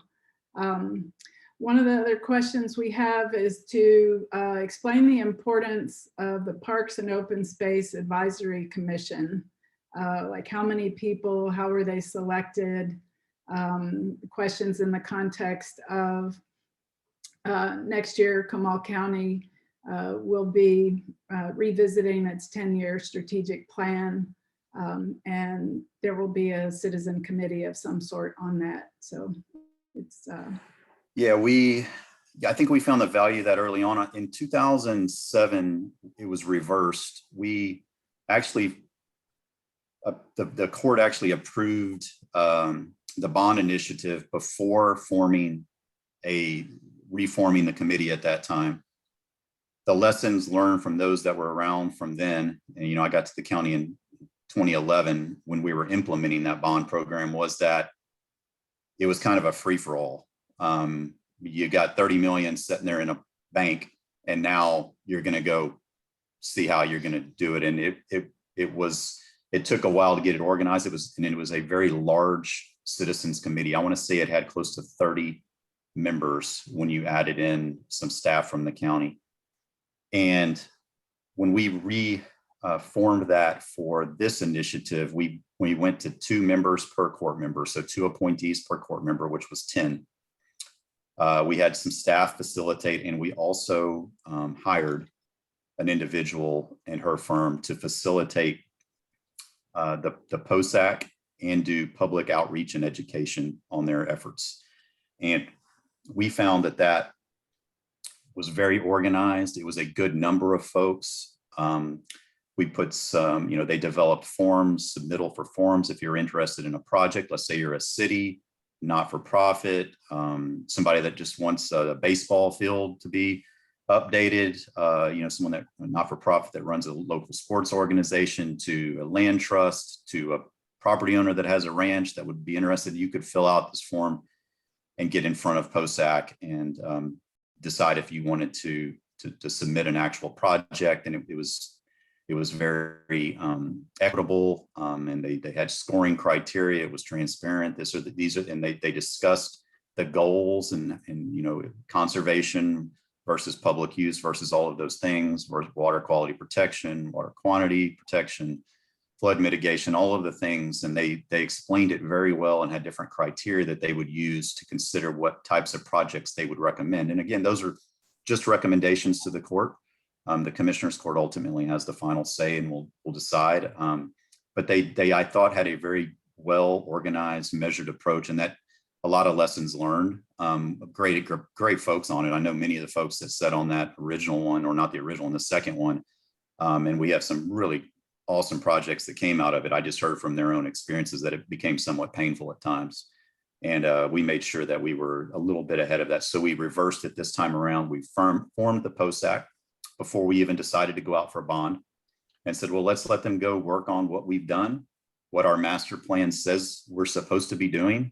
One of the other questions we have is to explain the importance of the Parks and Open Space Advisory Commission. Like how many people, how were they selected? Questions in the context of next year, Comal County will be revisiting its 10-year strategic plan. And there will be a citizen committee of some sort on that. So it's yeah, I think we found the value that early on. In 2007, it was reversed. We actually, the court actually approved the bond initiative before reforming the committee at that time. The lessons learned from those that were around from then, and I got to the county in 2011 when we were implementing that bond program, was that it was kind of a free-for-all. You got 30 million sitting there in a bank, and now you're going to go see how you're going to do it. And it took a while to get it organized. It was a very large citizens committee. I want to say it had close to 30 members when you added in some staff from the county. And when we reformed that for this initiative, we went to 2 members per court member, so 2 appointees per court member, which was 10. We had some staff facilitate, and we also hired an individual in her firm to facilitate the POSAC and do public outreach and education on their efforts. And we found that was very organized. It was a good number of folks. We put some, they developed forms, submittal for forms if you're interested in a project. Let's say you're a city, not-for-profit, somebody that just wants a baseball field to be updated, someone that not-for-profit that runs a local sports organization, to a land trust, to a property owner that has a ranch that would be interested. You could fill out this form and get in front of POSAC and decide if you wanted to submit an actual project. And it was very equitable, and they had scoring criteria. It was transparent. And they discussed the goals and conservation versus public use versus all of those things, versus water quality protection, water quantity protection, flood mitigation, all of the things. And they explained it very well and had different criteria that they would use to consider what types of projects they would recommend. And again, those are just recommendations to the court. The commissioner's court ultimately has the final say and will decide. But they, I thought, had a very well organized, measured approach, and that a lot of lessons learned. Great folks on it. I know many of the folks that sat on that original one, or not the original one, the second one. And we have some really awesome projects that came out of it. I just heard from their own experiences that it became somewhat painful at times. And we made sure that we were a little bit ahead of that. So we reversed it this time around. We formed the POSAC before we even decided to go out for a bond, and said, well, let's let them go work on what we've done, what our master plan says we're supposed to be doing,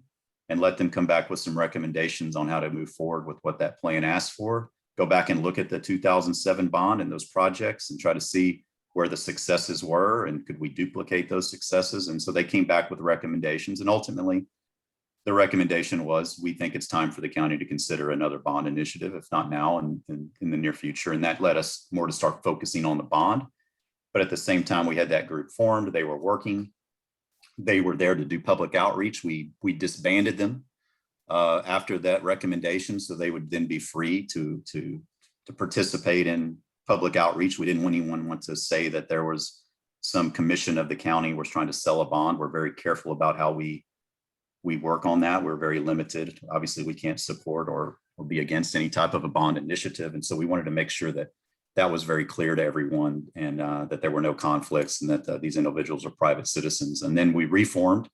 and let them come back with some recommendations on how to move forward with what that plan asks for. Go back and look at the 2007 bond and those projects and try to see where the successes were and could we duplicate those successes. And so they came back with recommendations, and ultimately the recommendation was, we think it's time for the county to consider another bond initiative, if not now and in the near future. And that led us more to start focusing on the bond. But at the same time, we had that group formed. They were working. They were there to do public outreach. We disbanded them after that recommendation, so they would then be free to participate in public outreach. We didn't want anyone to say that there was some commission of the county was trying to sell a bond. We're very careful about how we work on that. We're very limited. Obviously, we can't support or be against any type of a bond initiative. And so we wanted to make sure that that was very clear to everyone, and that there were no conflicts, and that these individuals are private citizens. And then we reformed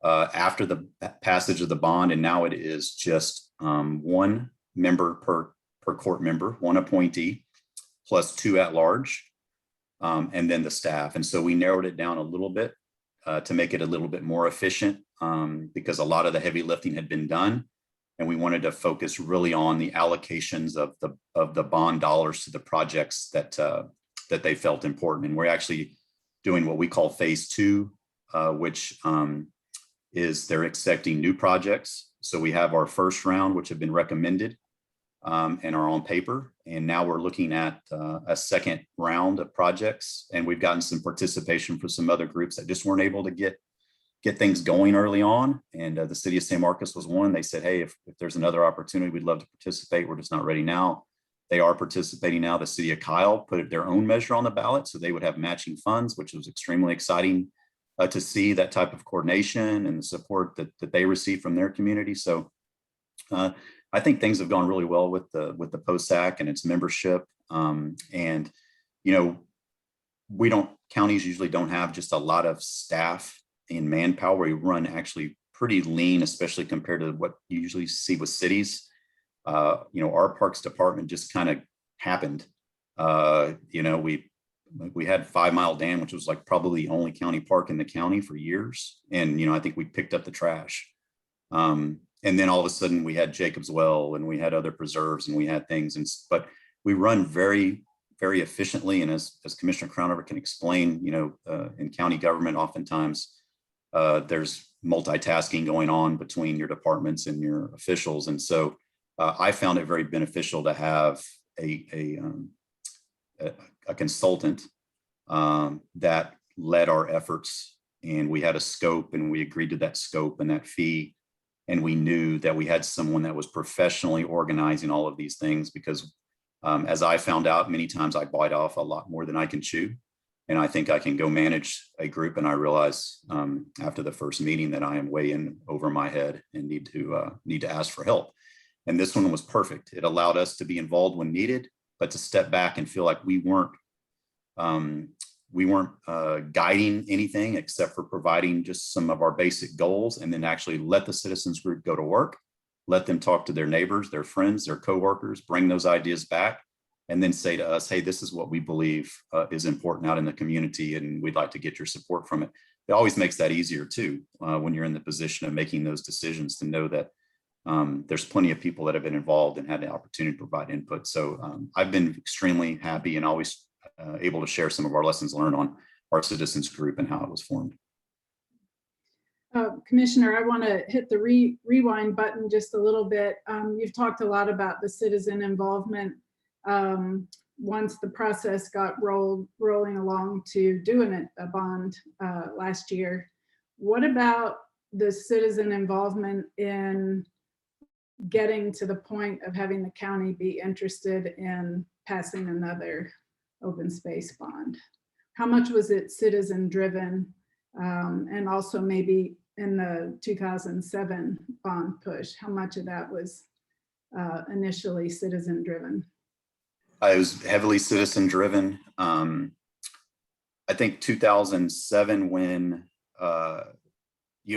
after the passage of the bond, and now it is just one member per court member, one appointee, plus 2 at large, and then the staff. And so we narrowed it down a little bit to make it a little bit more efficient, because a lot of the heavy lifting had been done. And we wanted to focus really on the allocations of the bond dollars to the projects that they felt important. And we're actually doing what we call phase 2, which is they're accepting new projects. So we have our first round, which have been recommended and are on paper. And now we're looking at a second round of projects. And we've gotten some participation for some other groups that just weren't able to get things going early on. And the city of San Marcos was one. They said, hey, if there's another opportunity, we'd love to participate. We're just not ready now. They are participating now. The city of Kyle put their own measure on the ballot, so they would have matching funds, which was extremely exciting to see that type of coordination and the support that they receive from their community. So I think things have gone really well with the POSAC and its membership. And, counties usually don't have just a lot of staff in manpower. We run actually pretty lean, especially compared to what you usually see with cities. Our parks department just kind of happened. We had 5 Mile Dam, which was like probably the only county park in the county for years. And, I think we picked up the trash. And then all of a sudden we had Jacob's Well, and we had other preserves, and we had things. But we run very, very efficiently. And as Commissioner Crownover can explain, in county government, oftentimes there's multitasking going on between your departments and your officials. And so I found it very beneficial to have a consultant that led our efforts, and we had a scope, and we agreed to that scope and that fee. And we knew that we had someone that was professionally organizing all of these things, because as I found out, many times I bite off a lot more than I can chew. And I think I can go manage a group, and I realize after the first meeting that I am way in over my head and need to ask for help. And this one was perfect. It allowed us to be involved when needed, but to step back and feel like we weren't guiding anything except for providing just some of our basic goals, and then actually let the citizens group go to work, let them talk to their neighbors, their friends, their coworkers, bring those ideas back, and then say to us, hey, this is what we believe is important out in the community, and we'd like to get your support from it. It always makes that easier too, when you're in the position of making those decisions, to know that there's plenty of people that have been involved and had the opportunity to provide input. So I've been extremely happy and always able to share some of our lessons learned on our citizens group and how it was formed. Commissioner, I want to hit the rewind button just a little bit. You've talked a lot about the citizen involvement once the process got rolling along to doing a bond last year. What about the citizen involvement in getting to the point of having the county be interested in passing another open space bond? How much was it citizen driven? And also maybe in the 2007 bond push, how much of that was initially citizen driven? It was heavily citizen driven. I think 2007, when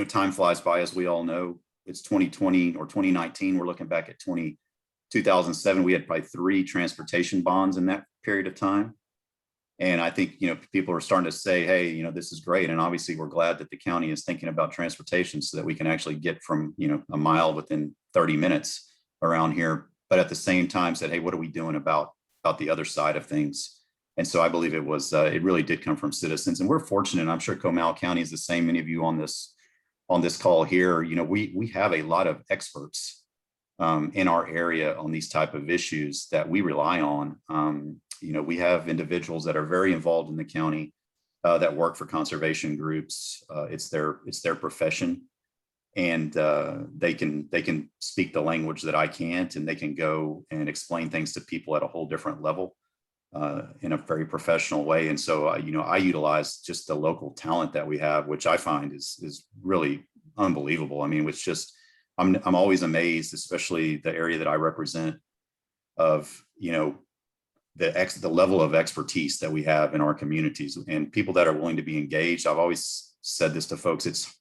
time flies by, as we all know. It's 2020 or 2019. We're looking back at 2007. We had probably 3 transportation bonds in that period of time. And I think, people are starting to say, hey, this is great. And obviously we're glad that the county is thinking about transportation so that we can actually get from, a mile within 30 minutes around here. But at the same time said, hey, what are we doing about the other side of things? And so I believe it really did come from citizens. And we're fortunate. I'm sure Comal County is the same. Many of you on this call here, we have a lot of experts in our area on these type of issues that we rely on. We have individuals that are very involved in the county that work for conservation groups. It's their profession, and they can speak the language that I can't, and they can go and explain things to people at a whole different level in a very professional way. And so, I utilize just the local talent that we have, which I find is really unbelievable. I mean, it's just, I'm always amazed, especially the area that I represent, of, the level of expertise that we have in our communities and people that are willing to be engaged. I've always said this to folks. It's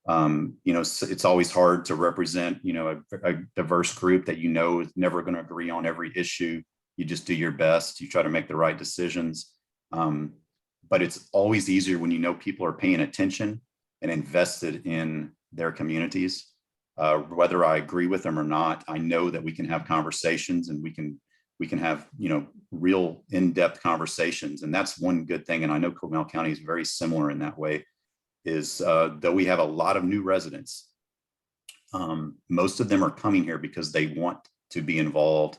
it's always hard to represent, a diverse group that is never going to agree on every issue. You just do your best. You try to make the right decisions. But it's always easier when people are paying attention and invested in their communities. Whether I agree with them or not, I know that we can have conversations and we can have, real in-depth conversations. And that's one good thing. And I know Comal County is very similar in that way, is though we have a lot of new residents, most of them are coming here because they want to be involved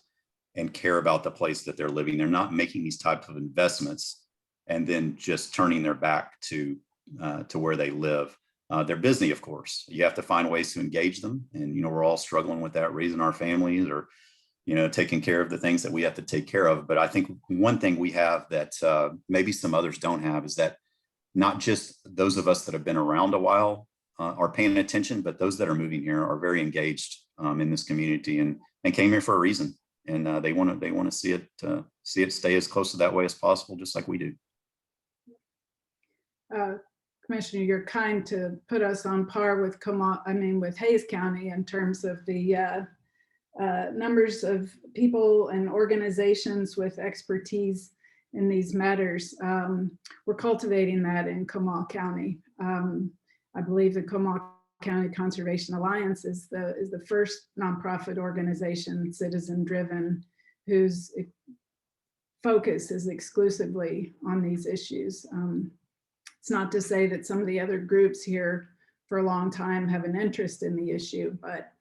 and care about the place that they're living. They're not making these types of investments and then just turning their back to where they live. They're busy, of course. You have to find ways to engage them. And, we're all struggling with that, raising our families or, taking care of the things that we have to take care of. But I think one thing we have that maybe some others don't have is that not just those of us that have been around a while are paying attention, but those that are moving here are very engaged in this community and came here for a reason. And they want to see it stay as close to that way as possible, just like we do. Commissioner, you're kind to put us on par with with Hays County in terms of the numbers of people and organizations with expertise in these matters. We're cultivating that in Comal County. I believe the Comal County Conservation Alliance is the first nonprofit organization, citizen-driven, whose focus is exclusively on these issues. It's not to say that some of the other groups here for a long time have an interest in the issue, but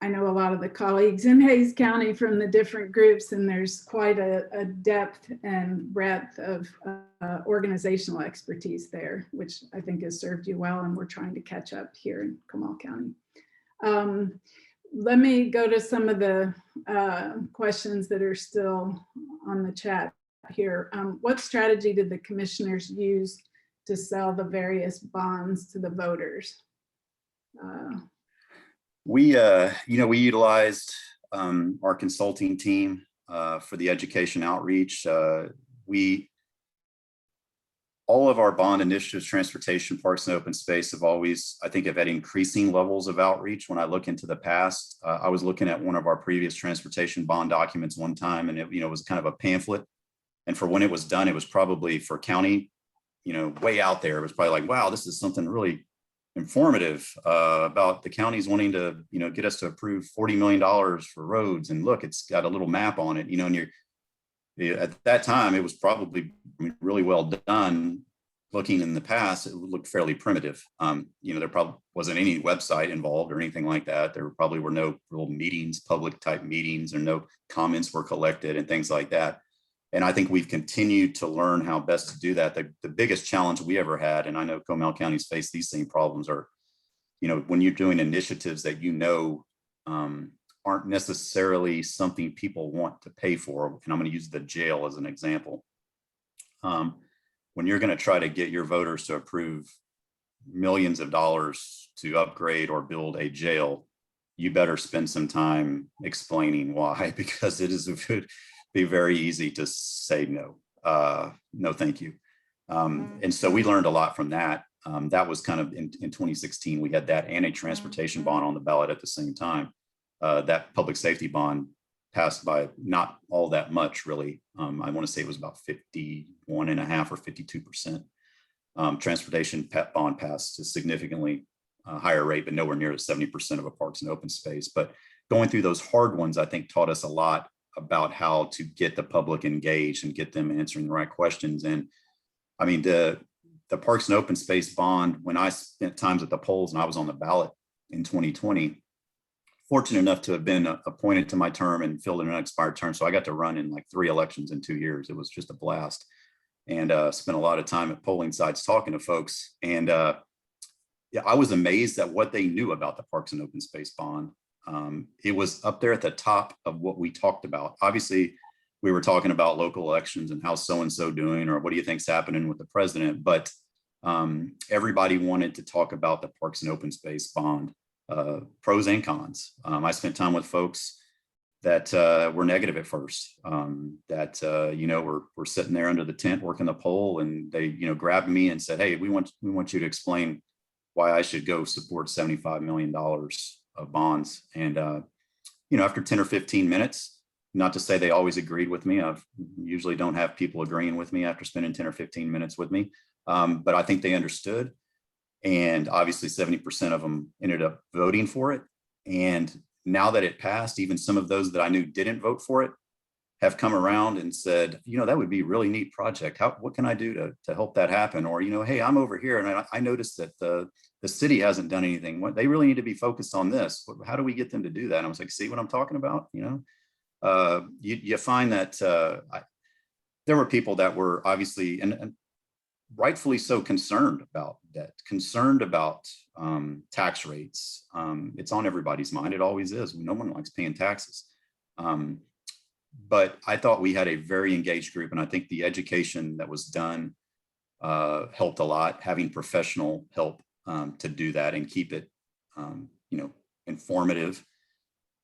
I know a lot of the colleagues in Hays County from the different groups, and there's quite a depth and breadth of organizational expertise there, which I think has served you well, and we're trying to catch up here in Comal County. Let me go to some of the questions that are still on the chat here. What strategy did the commissioners use to sell the various bonds to the voters? We utilized our consulting team for the education outreach. All of our bond initiatives, transportation, parks, and open space have always, I think, have had increasing levels of outreach. When I look into the past, I was looking at one of our previous transportation bond documents one time, and it was kind of a pamphlet. And for when it was done, it was probably for county, way out there. It was probably like, wow, this is something really informative about the counties wanting to, get us to approve $40 million for roads. And look, it's got a little map on it, and at that time, it was probably really well done. Looking in the past, it looked fairly primitive. There probably wasn't any website involved or anything like that. There probably were no real meetings, public type meetings, or no comments were collected and things like that. And I think we've continued to learn how best to do that. The biggest challenge we ever had, and I know Comal County's faced these same problems, are, when you're doing initiatives that aren't necessarily something people want to pay for. And I'm going to use the jail as an example. When you're going to try to get your voters to approve millions of dollars to upgrade or build a jail, you better spend some time explaining why, because it would be very easy to say no, no, thank you. And so we learned a lot from that. That was kind of in 2016, we had that and a transportation bond on the ballot at the same time. That public safety bond passed by not all that much, really. I want to say it was about 51.5 or 52%. Transportation bond passed a significantly higher rate, but nowhere near the 70% of a parks and open space. But going through those hard ones, I think, taught us a lot about how to get the public engaged and get them answering the right questions. And I mean, the parks and open space bond, when I spent times at the polls and I was on the ballot in 2020, fortunate enough to have been appointed to my term and filled in an unexpired term. So I got to run in like 3 elections in 2 years. It was just a blast. And spent a lot of time at polling sites talking to folks. And yeah, I was amazed at what they knew about the parks and open space bond. It was up there at the top of what we talked about. Obviously, we were talking about local elections and how so-and-so doing, or what do you think's happening with the president? But everybody wanted to talk about the parks and open space bond, pros and cons. I spent time with folks that were negative at first. You know, we're sitting there under the tent working the poll, and they, you know, grabbed me and said, "Hey, we want you to explain why I should go support $75 million of bonds." And you know, after 10 or 15 minutes, not to say they always agreed with me. I usually don't have people agreeing with me after spending 10 or 15 minutes with me, but I think they understood. And obviously 70% of them ended up voting for it. And now that it passed, even some of those that I knew didn't vote for it have come around and said, you know, that would be a really neat project. What can I do to help that happen? Or, you know, hey, I'm over here and I noticed that the city hasn't done anything. They really need to be focused on this. How do we get them to do that? And I was like, see what I'm talking about? You know, you find that there were people that were obviously and rightfully so concerned about debt, concerned about tax rates. It's on everybody's mind. It always is. No one likes paying taxes. But I thought we had a very engaged group, and I think the education that was done helped a lot, having professional help to do that and keep it, you know, informative.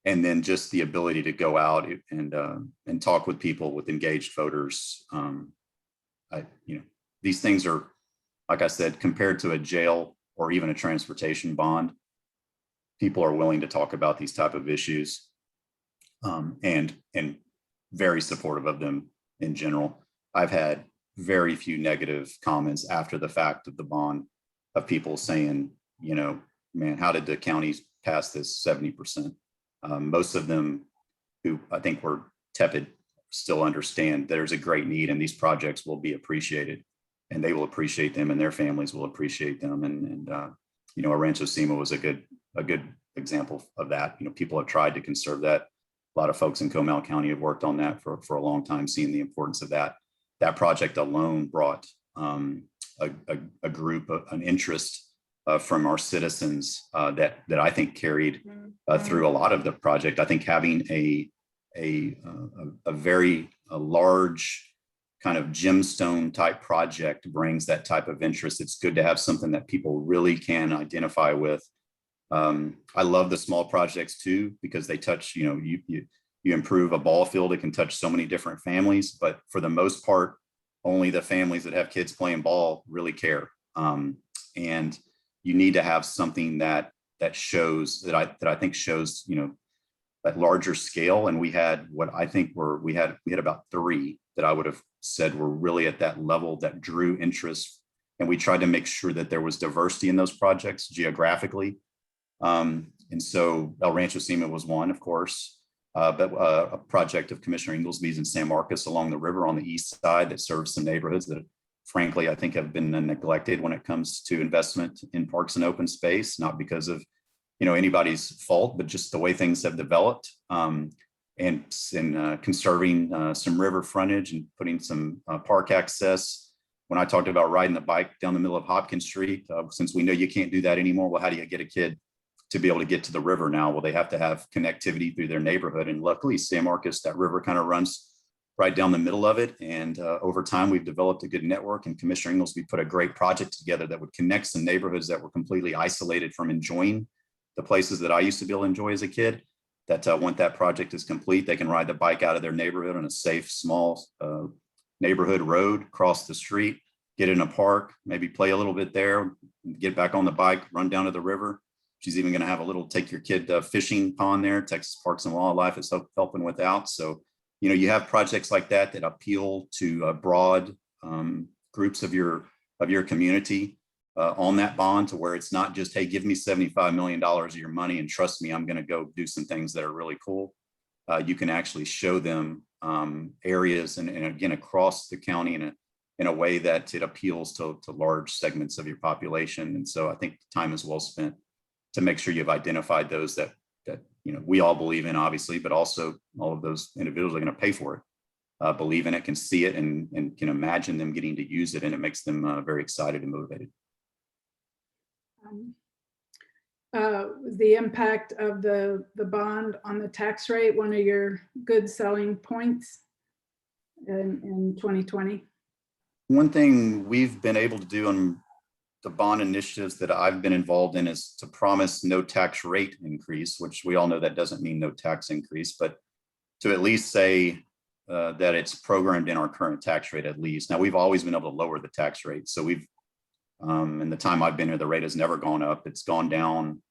And then just the ability to go out and talk with people, with engaged voters. You know, these things are, like I said, compared to a jail or even a transportation bond, people are willing to talk about these type of issues, and very supportive of them in general. I've had very few negative comments after the fact of the bond, of people saying, you know, man, how did the county pass this 70%? Most of them who I think were tepid still understand there's a great need and these projects will be appreciated, and they will appreciate them and their families will appreciate them. And you know, Rancho Sima was a good example of that. You know, people have tried to conserve that. A lot of folks in Comal County have worked on that for a long time, seeing the importance of that. That project alone brought a group, an interest from our citizens that I think carried through a lot of the project. I think having a very large kind of gemstone type project brings that type of interest. It's good to have something that people really can identify with. I love the small projects too, because they touch, you know, you improve a ball field, it can touch so many different families, but for the most part, only the families that have kids playing ball really care. And you need to have something that shows, that I think shows, you know, that larger scale. And we had what I think we had about 3 that I would have said were really at that level that drew interest. And we tried to make sure that there was diversity in those projects geographically. And so El Rancho Sima was one, of course, but a project of Commissioner Inglesby's in San Marcos along the river on the east side that serves some neighborhoods that, frankly, I think have been neglected when it comes to investment in parks and open space, not because of, you know, anybody's fault, but just the way things have developed, and conserving some river frontage and putting some park access. When I talked about riding the bike down the middle of Hopkins Street, since we know you can't do that anymore, well, how do you get a kid to be able to get to the river now? Well, they have to have connectivity through their neighborhood. And luckily, San Marcos, that river kind of runs right down the middle of it. And over time, we've developed a good network, and Commissioner Inglesby put a great project together that would connect some neighborhoods that were completely isolated from enjoying the places that I used to be able to enjoy as a kid. That once that project is complete, they can ride the bike out of their neighborhood on a safe, small neighborhood road, cross the street, get in a park, maybe play a little bit there, get back on the bike, run down to the river. She's even going to have a little take your kid fishing pond there. Texas Parks and Wildlife is helping with out. So, you know, you have projects like that that appeal to broad groups of your community on that bond, to where it's not just, hey, give me $75 million of your money and trust me, I'm going to go do some things that are really cool. You can actually show them areas and again, across the county in a way that it appeals to large segments of your population. And so I think time is well spent to make sure you've identified those that you know, we all believe in, obviously, but also all of those individuals are going to pay for it, believe in it, can see it, and can imagine them getting to use it, and it makes them very excited and motivated. The impact of the bond on the tax rate, one of your good selling points in 2020? One thing we've been able to do on the bond initiatives that I've been involved in is to promise no tax rate increase, which we all know that doesn't mean no tax increase, but to at least say that it's programmed in our current tax rate at least. Now, we've always been able to lower the tax rate. So we've, in the time I've been here, the rate has never gone up. It's gone down,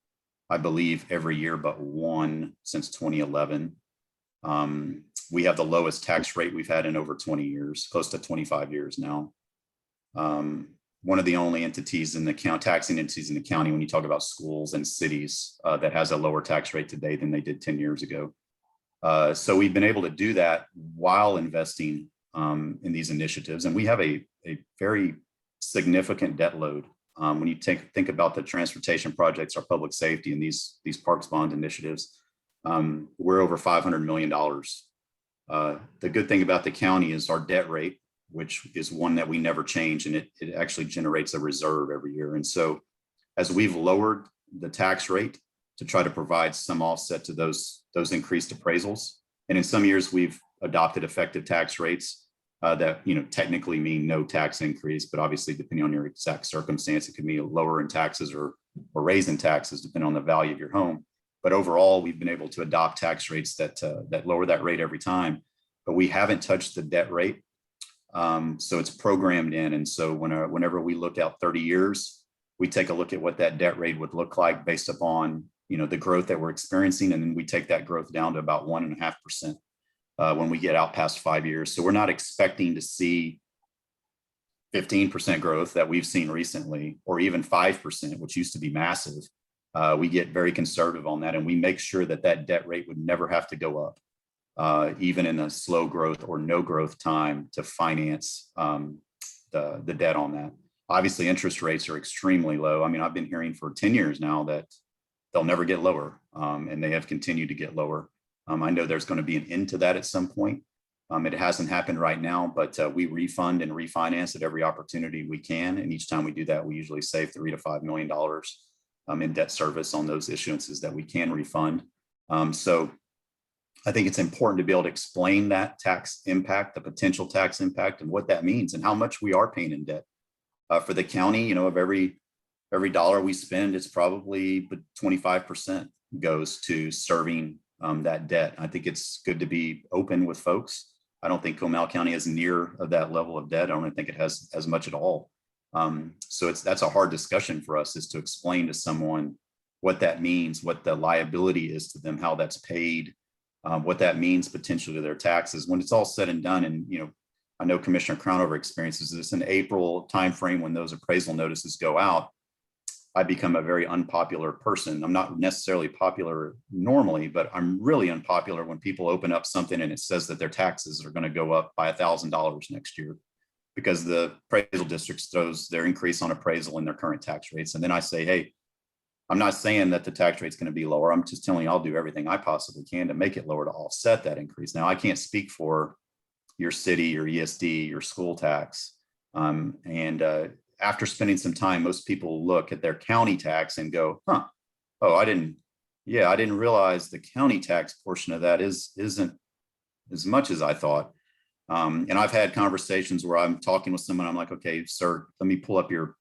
I believe, every year but one since 2011. We have the lowest tax rate we've had in over 20 years, close to 25 years now. One of the only entities in the county, taxing entities in the county, when you talk about schools and cities, that has a lower tax rate today than they did 10 years ago. So we've been able to do that while investing in these initiatives. And we have a very significant debt load. When you think about the transportation projects, our public safety, and these parks bond initiatives, we're over $500 million. The good thing about the county is our debt rate, which is one that we never change, and it actually generates a reserve every year. And so as we've lowered the tax rate to try to provide some offset to those increased appraisals, and in some years we've adopted effective tax rates that technically mean no tax increase, but obviously depending on your exact circumstance, it could mean lower in taxes or raising taxes depending on the value of your home. But overall, we've been able to adopt tax rates that lower that rate every time, but we haven't touched the debt rate. So it's programmed in. And so whenever we look out 30 years, we take a look at what that debt rate would look like based upon the growth that we're experiencing. And then we take that growth down to about 1.5% when we get out past 5 years. So we're not expecting to see 15% growth that we've seen recently, or even 5%, which used to be massive. We get very conservative on that, and we make sure that that debt rate would never have to go up, even in a slow growth or no growth time, to finance the debt on that. Obviously, interest rates are extremely low. I mean, I've been hearing for 10 years now that they'll never get lower, and they have continued to get lower. I know there's going to be an end to that at some point. It hasn't happened right now, but we refund and refinance at every opportunity we can. And each time we do that, we usually save $3 to $5 million in debt service on those issuances that we can refund. So I think it's important to be able to explain that tax impact, the potential tax impact, and what that means, and how much we are paying in debt. For the county, of every dollar we spend, it's probably 25% goes to serving that debt. I think it's good to be open with folks. I don't think Comal County is near that level of debt. I don't think it has as much at all. So that's a hard discussion for us, is to explain to someone what that means, what the liability is to them, how that's paid, what that means potentially to their taxes when it's all said and done. And I know Commissioner Crownover experiences this in April timeframe when those appraisal notices go out. I become a very unpopular person. I'm not necessarily popular normally, but I'm really unpopular when people open up something and it says that their taxes are going to go up by $1,000 next year, because the appraisal districts throws their increase on appraisal in their current tax rates. And then I say, hey, I'm not saying that the tax rate's going to be lower. I'm just telling you I'll do everything I possibly can to make it lower to offset that increase. Now, I can't speak for your city, your ESD, your school tax. After spending some time, most people look at their county tax and go, I didn't realize the county tax portion of that isn't as much as I thought. And I've had conversations where I'm talking with someone, I'm like, okay, sir, let me pull up your,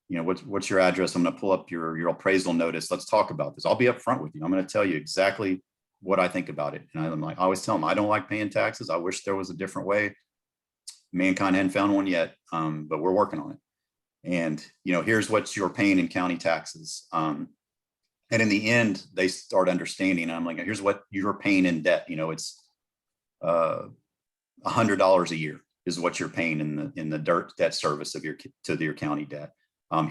what's your address? I'm going to pull up your appraisal notice. Let's talk about this. I'll be upfront with you. I'm going to tell you exactly what I think about it. And I'm like, I always tell them, I don't like paying taxes. I wish there was a different way. Mankind hadn't found one yet, but we're working on it. And, here's what you're paying in county taxes. And in the end, they start understanding. I'm like, here's what you're paying in debt. It's $100 a year is what you're paying in the dirt debt service of your county debt.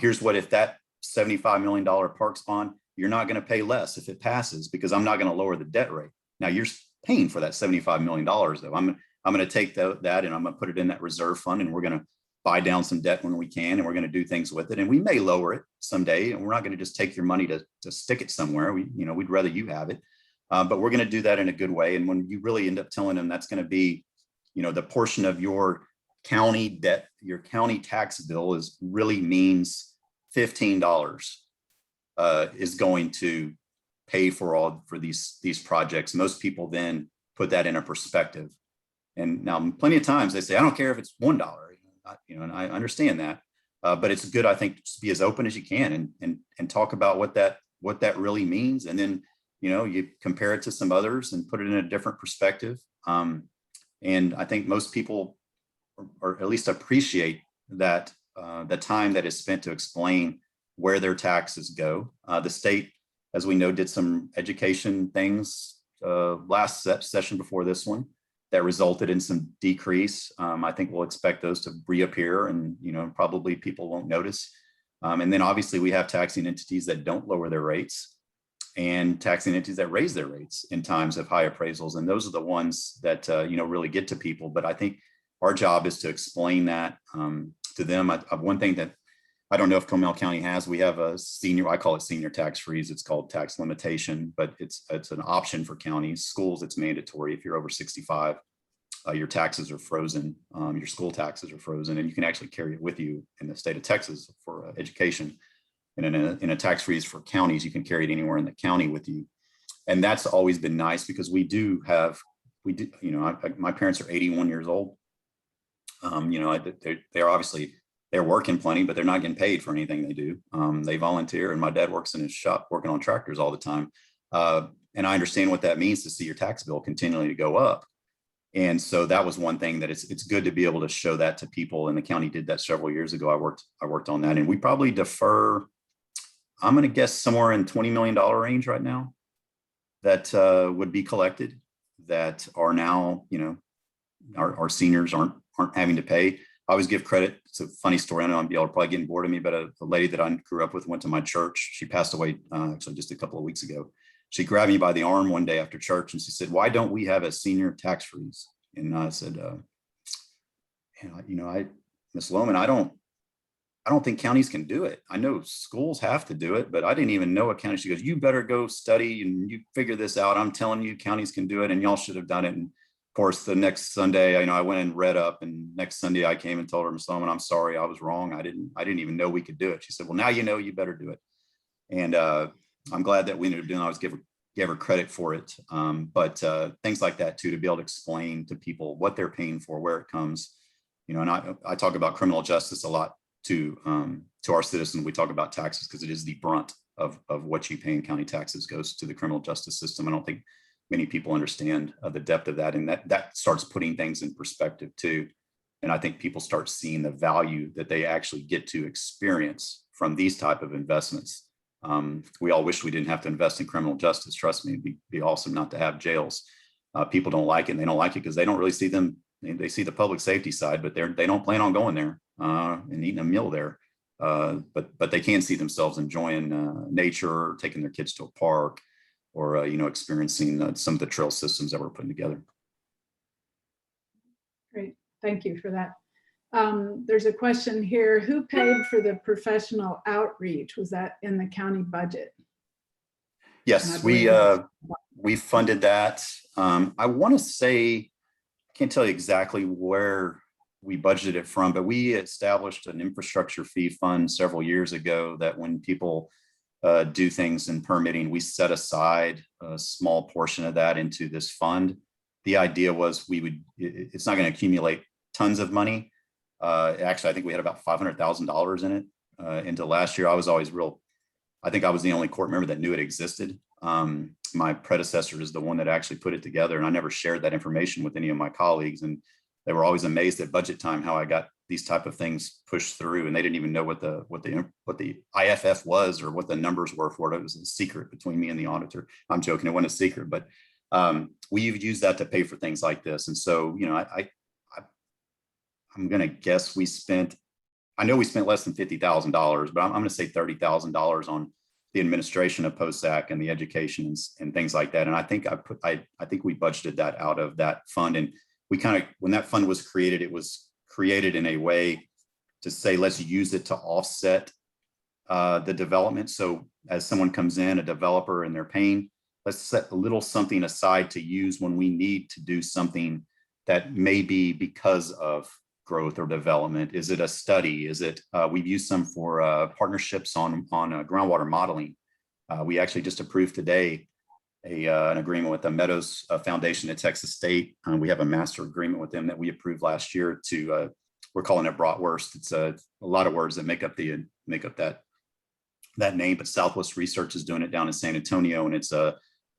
Here's what, if that $75 million parks bond, you're not going to pay less if it passes, because I'm not going to lower the debt rate. Now you're paying for that $75 million though. I'm going to take that and I'm going to put it in that reserve fund, and we're going to buy down some debt when we can, and we're going to do things with it. And we may lower it someday, and we're not going to just take your money to stick it somewhere. We'd rather you have it, but we're going to do that in a good way. And when you really end up telling them that's going to be, the portion of your county debt, your county tax bill really means $15 is going to pay for these projects. Most people then put that in a perspective. And now plenty of times they say, I don't care if it's $1, and I understand that, but it's good, I think, to be as open as you can and talk about what that really means. And then you compare it to some others and put it in a different perspective. And I think most people, or at least appreciate that the time that is spent to explain where their taxes go. The state, as we know, did some education things last session before this one that resulted in some decrease. I think we'll expect those to reappear, and probably people won't notice. And then obviously we have taxing entities that don't lower their rates, and taxing entities that raise their rates in times of high appraisals. And those are the ones that really get to people. But I think our job is to explain that to them. One thing that I don't know if Comal County has, we have a senior, I call it senior tax freeze. It's called tax limitation, but it's an option for counties. Schools, it's mandatory. If you're over 65, your taxes are frozen. Your school taxes are frozen, and you can actually carry it with you in the state of Texas for education. And in a tax freeze for counties, you can carry it anywhere in the county with you. And that's always been nice because my parents are 81 years old. They're obviously, they're working plenty, but they're not getting paid for anything they do. They volunteer, and my dad works in his shop working on tractors all the time. And I understand what that means to see your tax bill continually to go up. And so that was one thing that it's good to be able to show that to people. And the county did that several years ago. I worked on that, and we probably defer, I'm going to guess somewhere in $20 million range right now that would be collected that are now, our seniors aren't having to pay. I always give credit. It's a funny story. I know y'all are probably getting bored of me, but a lady that I grew up with went to my church. She passed away actually just a couple of weeks ago. She grabbed me by the arm one day after church and she said, "Why don't we have a senior tax freeze?" And I said, Miss Lohman, I don't think counties can do it. I know schools have to do it, but I didn't even know a county. She goes, "You better go study and you figure this out. I'm telling you, counties can do it, and y'all should have done it." And of course, the next Sunday, I went and read up, and next Sunday I came and told her, "Miss Lohman, I'm sorry, I was wrong. I didn't even know we could do it." She said, "Well, now you better do it." And I'm glad that we ended up doing it. I always give her credit for it. But things like that too, to be able to explain to people what they're paying for, where it comes, and I talk about criminal justice a lot to our citizens. We talk about taxes because it is the brunt of what you pay in county taxes goes to the criminal justice system. I don't think many people understand the depth of that, and that starts putting things in perspective too. And I think people start seeing the value that they actually get to experience from these type of investments. We all wish we didn't have to invest in criminal justice. Trust me, it'd be awesome not to have jails. People don't like it, and they don't like it because they don't really see them. They see the public safety side, but they don't plan on going there and eating a meal there. But they can see themselves enjoying nature, or taking their kids to a park, or experiencing some of the trail systems that we're putting together. Great, thank you for that. There's a question here. Who paid for the professional outreach? Was that in the county budget? Yes, we funded that. I want to say, I can't tell you exactly where we budgeted it from, but we established an infrastructure fee fund several years ago that when people do things in permitting, we set aside a small portion of that into this fund. The idea was it's not going to accumulate tons of money. Actually, I think we had about $500,000 in it. Into last year, I think I was the only court member that knew it existed. My predecessor is the one that actually put it together, and I never shared that information with any of my colleagues. And they were always amazed at budget time how I got these type of things pushed through, and they didn't even know what the IFF was or what the numbers were for it. It was a secret between me and the auditor. I'm joking, it wasn't a secret, but we've used that to pay for things like this. And so, I'm going to guess I know we spent less than $50,000, but I'm going to say $30,000 on the administration of POSAC and the education and things like that. And I think I think we budgeted that out of that fund. And we when that fund was created, it was created in a way to say, let's use it to offset the development. So as someone comes in, a developer, and they're paying, let's set a little something aside to use when we need to do something that may be because of growth or development. Is it a study? Is it, we've used some for partnerships on groundwater modeling. We actually just approved today an agreement with the Meadows Foundation at Texas State. We have a master agreement with them that we approved last year to, we're calling it bratwurst. It's a lot of words that make up that name, but Southwest Research is doing it down in San Antonio, and it's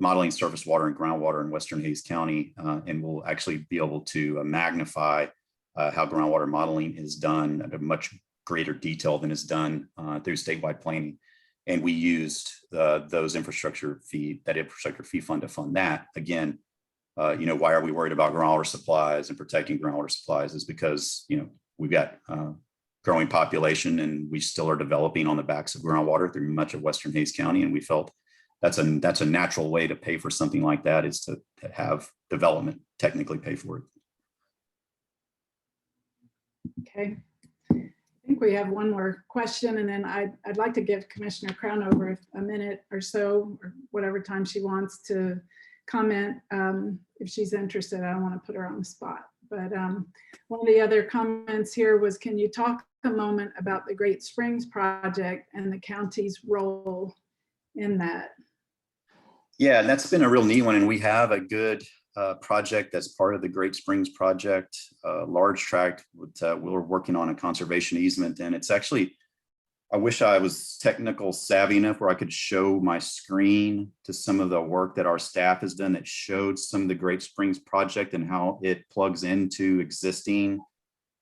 modeling surface water and groundwater in Western Hayes County, and we'll actually be able to magnify how groundwater modeling is done at a much greater detail than is done through statewide planning. And we used those infrastructure fee fund to fund that. Again, why are we worried about groundwater supplies and protecting groundwater supplies is because, we've got growing population and we still are developing on the backs of groundwater through much of Western Hayes County. And we felt that's a natural way to pay for something like that, is to have development technically pay for it. Okay. I think we have one more question, and then I'd like to give Commissioner Crownover a minute or so, or whatever time she wants to comment if she's interested. I don't want to put her on the spot. But one of the other comments here was, can you talk a moment about the Great Springs project and the county's role in that? Yeah, that's been a real neat one. And we have a good project that's part of the Great Springs project, large tract. We're working on a conservation easement, and it's actually, I wish I was technical savvy enough where I could show my screen to some of the work that our staff has done that showed some of the Great Springs project and how it plugs into existing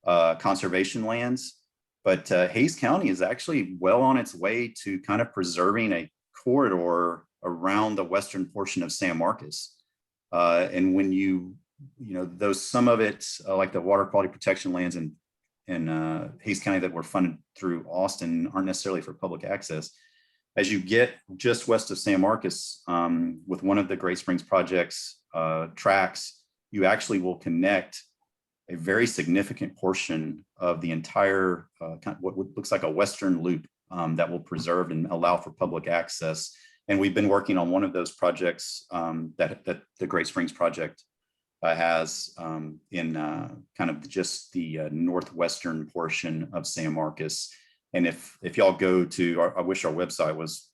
conservation lands. But Hayes County is actually well on its way to kind of preserving a corridor around the western portion of San Marcos. And when some of it, like the water quality protection lands in Hayes County that were funded through Austin, aren't necessarily for public access. As you get just west of San Marcos, with one of the Great Springs projects tracks, you actually will connect a very significant portion of the entire what looks like a western loop that will preserve and allow for public access. And we've been working on one of those projects that the Great Springs project has in kind of just the northwestern portion of San Marcos. And if y'all go to, I wish our website was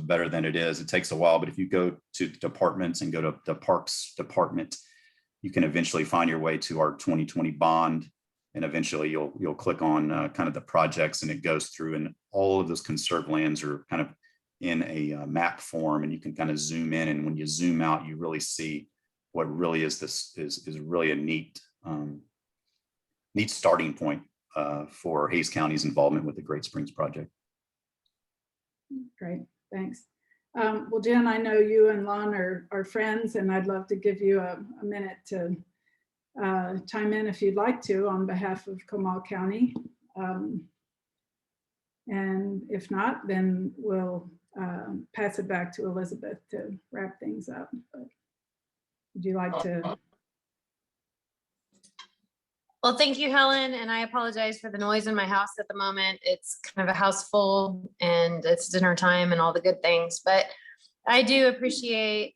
better than it is. It takes a while, but if you go to departments and go to the Parks Department, you can eventually find your way to our 2020 bond. And eventually you'll click on kind of the projects, and it goes through, and all of those conserved lands are kind of in a map form, and you can kind of zoom in. And when you zoom out, you really see what really is really a neat starting point for Hayes County's involvement with the Great Springs project. Great, thanks. Well, Jen, I know you and Lon are friends, and I'd love to give you a minute to chime in if you'd like to on behalf of Comal County. And if not, then we'll pass it back to Elizabeth to wrap things up. But would you like to? Well, thank you, Helen. And I apologize for the noise in my house at the moment. It's kind of a house full, and it's dinner time and all the good things. But I do appreciate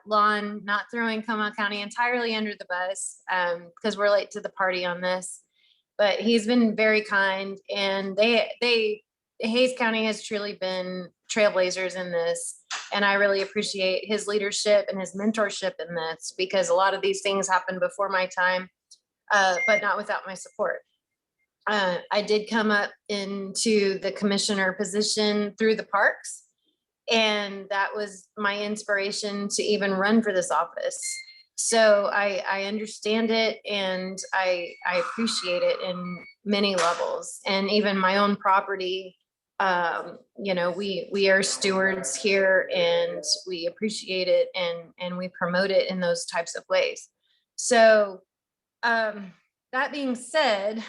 Lon not throwing Comal County entirely under the bus, because we're late to the party on this. But he's been very kind, and Hayes County has truly been trailblazers in this. And I really appreciate his leadership and his mentorship in this, because a lot of these things happened before my time, but not without my support. I did come up into the commissioner position through the parks, and that was my inspiration to even run for this office. So I understand it, and I appreciate it in many levels. And even my own property, we are stewards here, and we appreciate it, and we promote it in those types of ways. So that being said,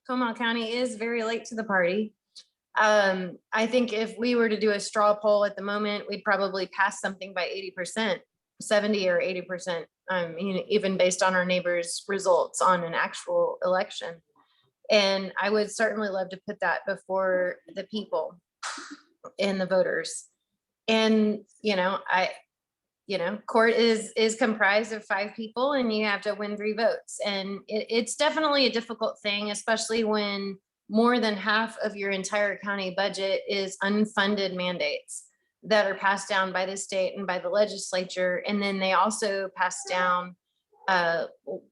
Comal County is very late to the party. I think if we were to do a straw poll at the moment, we'd probably pass something by 80%, 70 or 80%, even based on our neighbors' results on an actual election. And I would certainly love to put that before the people and the voters. And, court is comprised of 5 people, and you have to win 3 votes. And it's definitely a difficult thing, especially when more than half of your entire county budget is unfunded mandates that are passed down by the state and by the legislature. And then they also pass down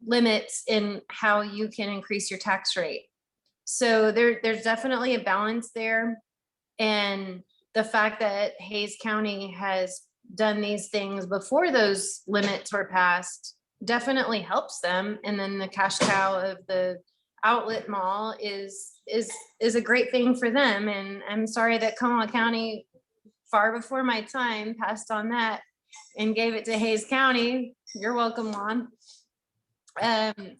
limits in how you can increase your tax rate. So there's definitely a balance there. And the fact that Hayes County has done these things before those limits were passed definitely helps them. And then the cash cow of the outlet mall is a great thing for them. And I'm sorry that Comal County, far before my time, passed on that and gave it to Hayes County. You're welcome, Lon.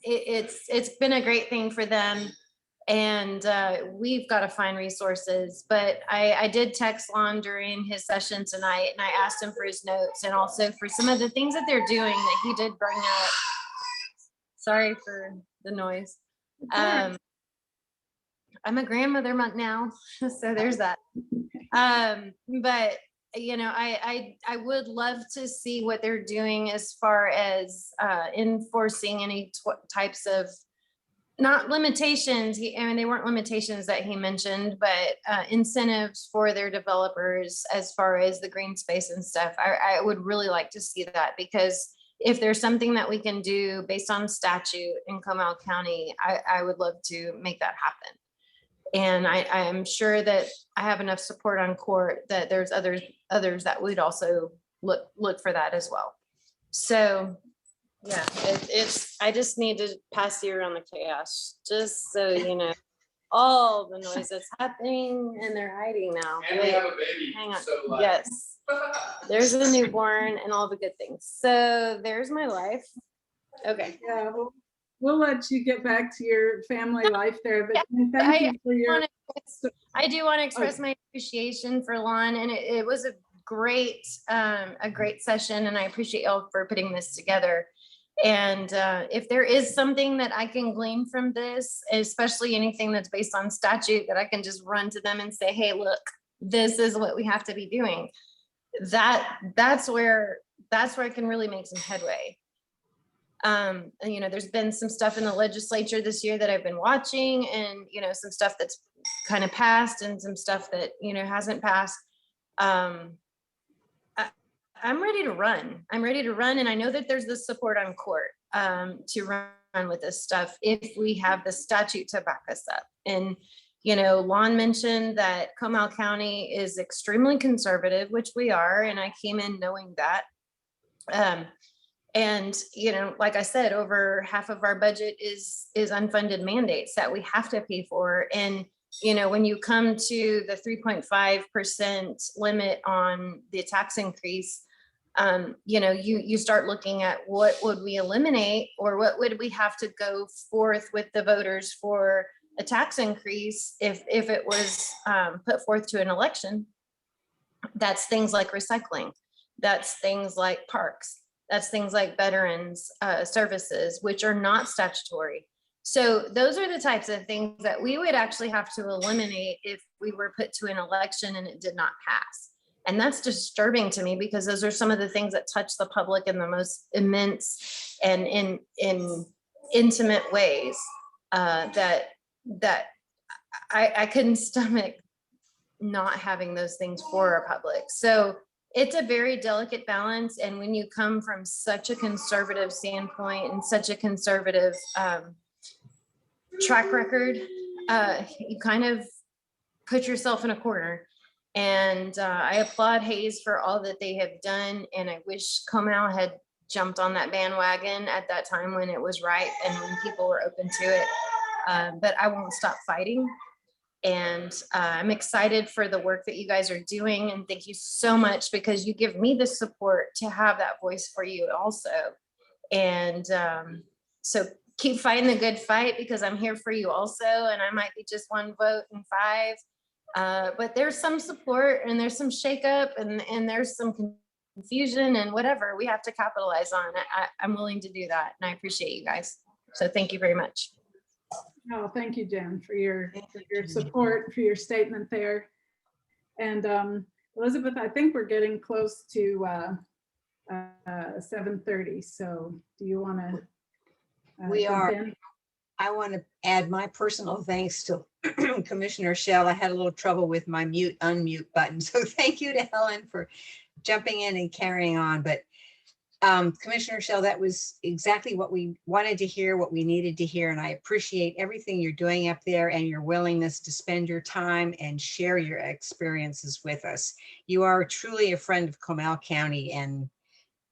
It's been a great thing for them, and we've got to find resources. But I did text Lon during his session tonight, and I asked him for his notes and also for some of the things that they're doing that he did bring up. Sorry for the noise. I'm a grandmother now, so there's that. But you know, I would love to see what they're doing as far as enforcing any types of, not limitations. I mean, they weren't limitations that he mentioned, but incentives for their developers as far as the green space and stuff. I would really like to see that, because if there's something that we can do based on statute in Comal County, I would love to make that happen. And I am sure that I have enough support on court that there's others that would also look for that as well. So yeah, I just need to pass you around the chaos, just so you know all the noise that's happening, and they're hiding now. And we have a baby. Hang on. So Yes, there's a newborn and all the good things. So there's my life. Okay. Yeah, we'll let you get back to your family life there, but thank you for your. I do want to express my appreciation for Lon, and it was a great session, and I appreciate y'all for putting this together. And if there is something that I can glean from this, especially anything that's based on statute, that I can just run to them and say, hey, look, this is what we have to be doing. That's where I can really make some headway. You know, there's been some stuff in the legislature this year that I've been watching, and, you know, some stuff that's kind of passed and some stuff that, you know, hasn't passed. I'm ready to run. And I know that there's the support on court to run with this stuff if we have the statute to back us up. And, you know, Lon mentioned that Comal County is extremely conservative, which we are, and I came in knowing that. And, you know, like I said, over half of our budget is unfunded mandates that we have to pay for. And, you know, when you come to the 3.5% limit on the tax increase, you know, you start looking at what would we eliminate, or what would we have to go forth with the voters for a tax increase if it was put forth to an election. That's things like recycling. That's things like parks. That's things like veterans services, which are not statutory. So those are the types of things that we would actually have to eliminate if we were put to an election and it did not pass. And that's disturbing to me, because those are some of the things that touch the public in the most immense and in intimate ways that I couldn't stomach not having those things for our public. So it's a very delicate balance. And when you come from such a conservative standpoint and such a conservative track record, you kind of put yourself in a corner. And I applaud Hayes for all that they have done. And I wish Comal had jumped on that bandwagon at that time when it was right and when people were open to it. But I won't stop fighting. And I'm excited for the work that you guys are doing. And thank you so much, because you give me the support to have that voice for you also. And so keep fighting the good fight, because I'm here for you also. And I might be just one vote in 5. But there's some support, and there's some shakeup, and there's some confusion, and whatever we have to capitalize on. I'm willing to do that. And I appreciate you guys. So thank you very much. Oh, thank you, Jen, for your support, for your statement there. And Elizabeth, I think we're getting close to 7:30. So do you want to? We are. I want to add my personal thanks to Commissioner Shell. I had a little trouble with my mute unmute button. So thank you to Helen for jumping in and carrying on. But Commissioner Shell, that was exactly what we wanted to hear, what we needed to hear. And I appreciate everything you're doing up there and your willingness to spend your time and share your experiences with us. You are truly a friend of Comal County, and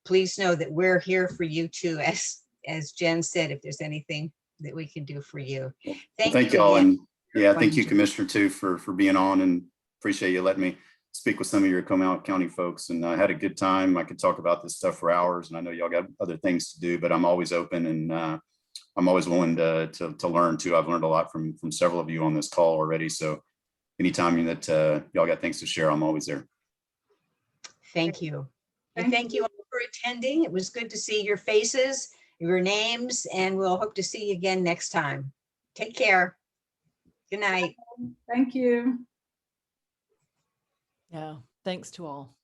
please know that we're here for you too. As Jen said, if there's anything that we can do for you. Well, Thank thank you y'all. again. And yeah, thank you, Wonderful. Commissioner, too, for being on, and appreciate you letting me speak with some of your Comal County folks. And I had a good time. I could talk about this stuff for hours, and I know y'all got other things to do, but I'm always open, and I'm always willing to learn too. I've learned a lot from several of you on this call already. So anytime that y'all got things to share, I'm always there. Thank you. And Thank thank you all for attending. It was good to see your faces, your names, and we'll hope to see you again next time. Take care. Good night. Thank you. Yeah, thanks to all.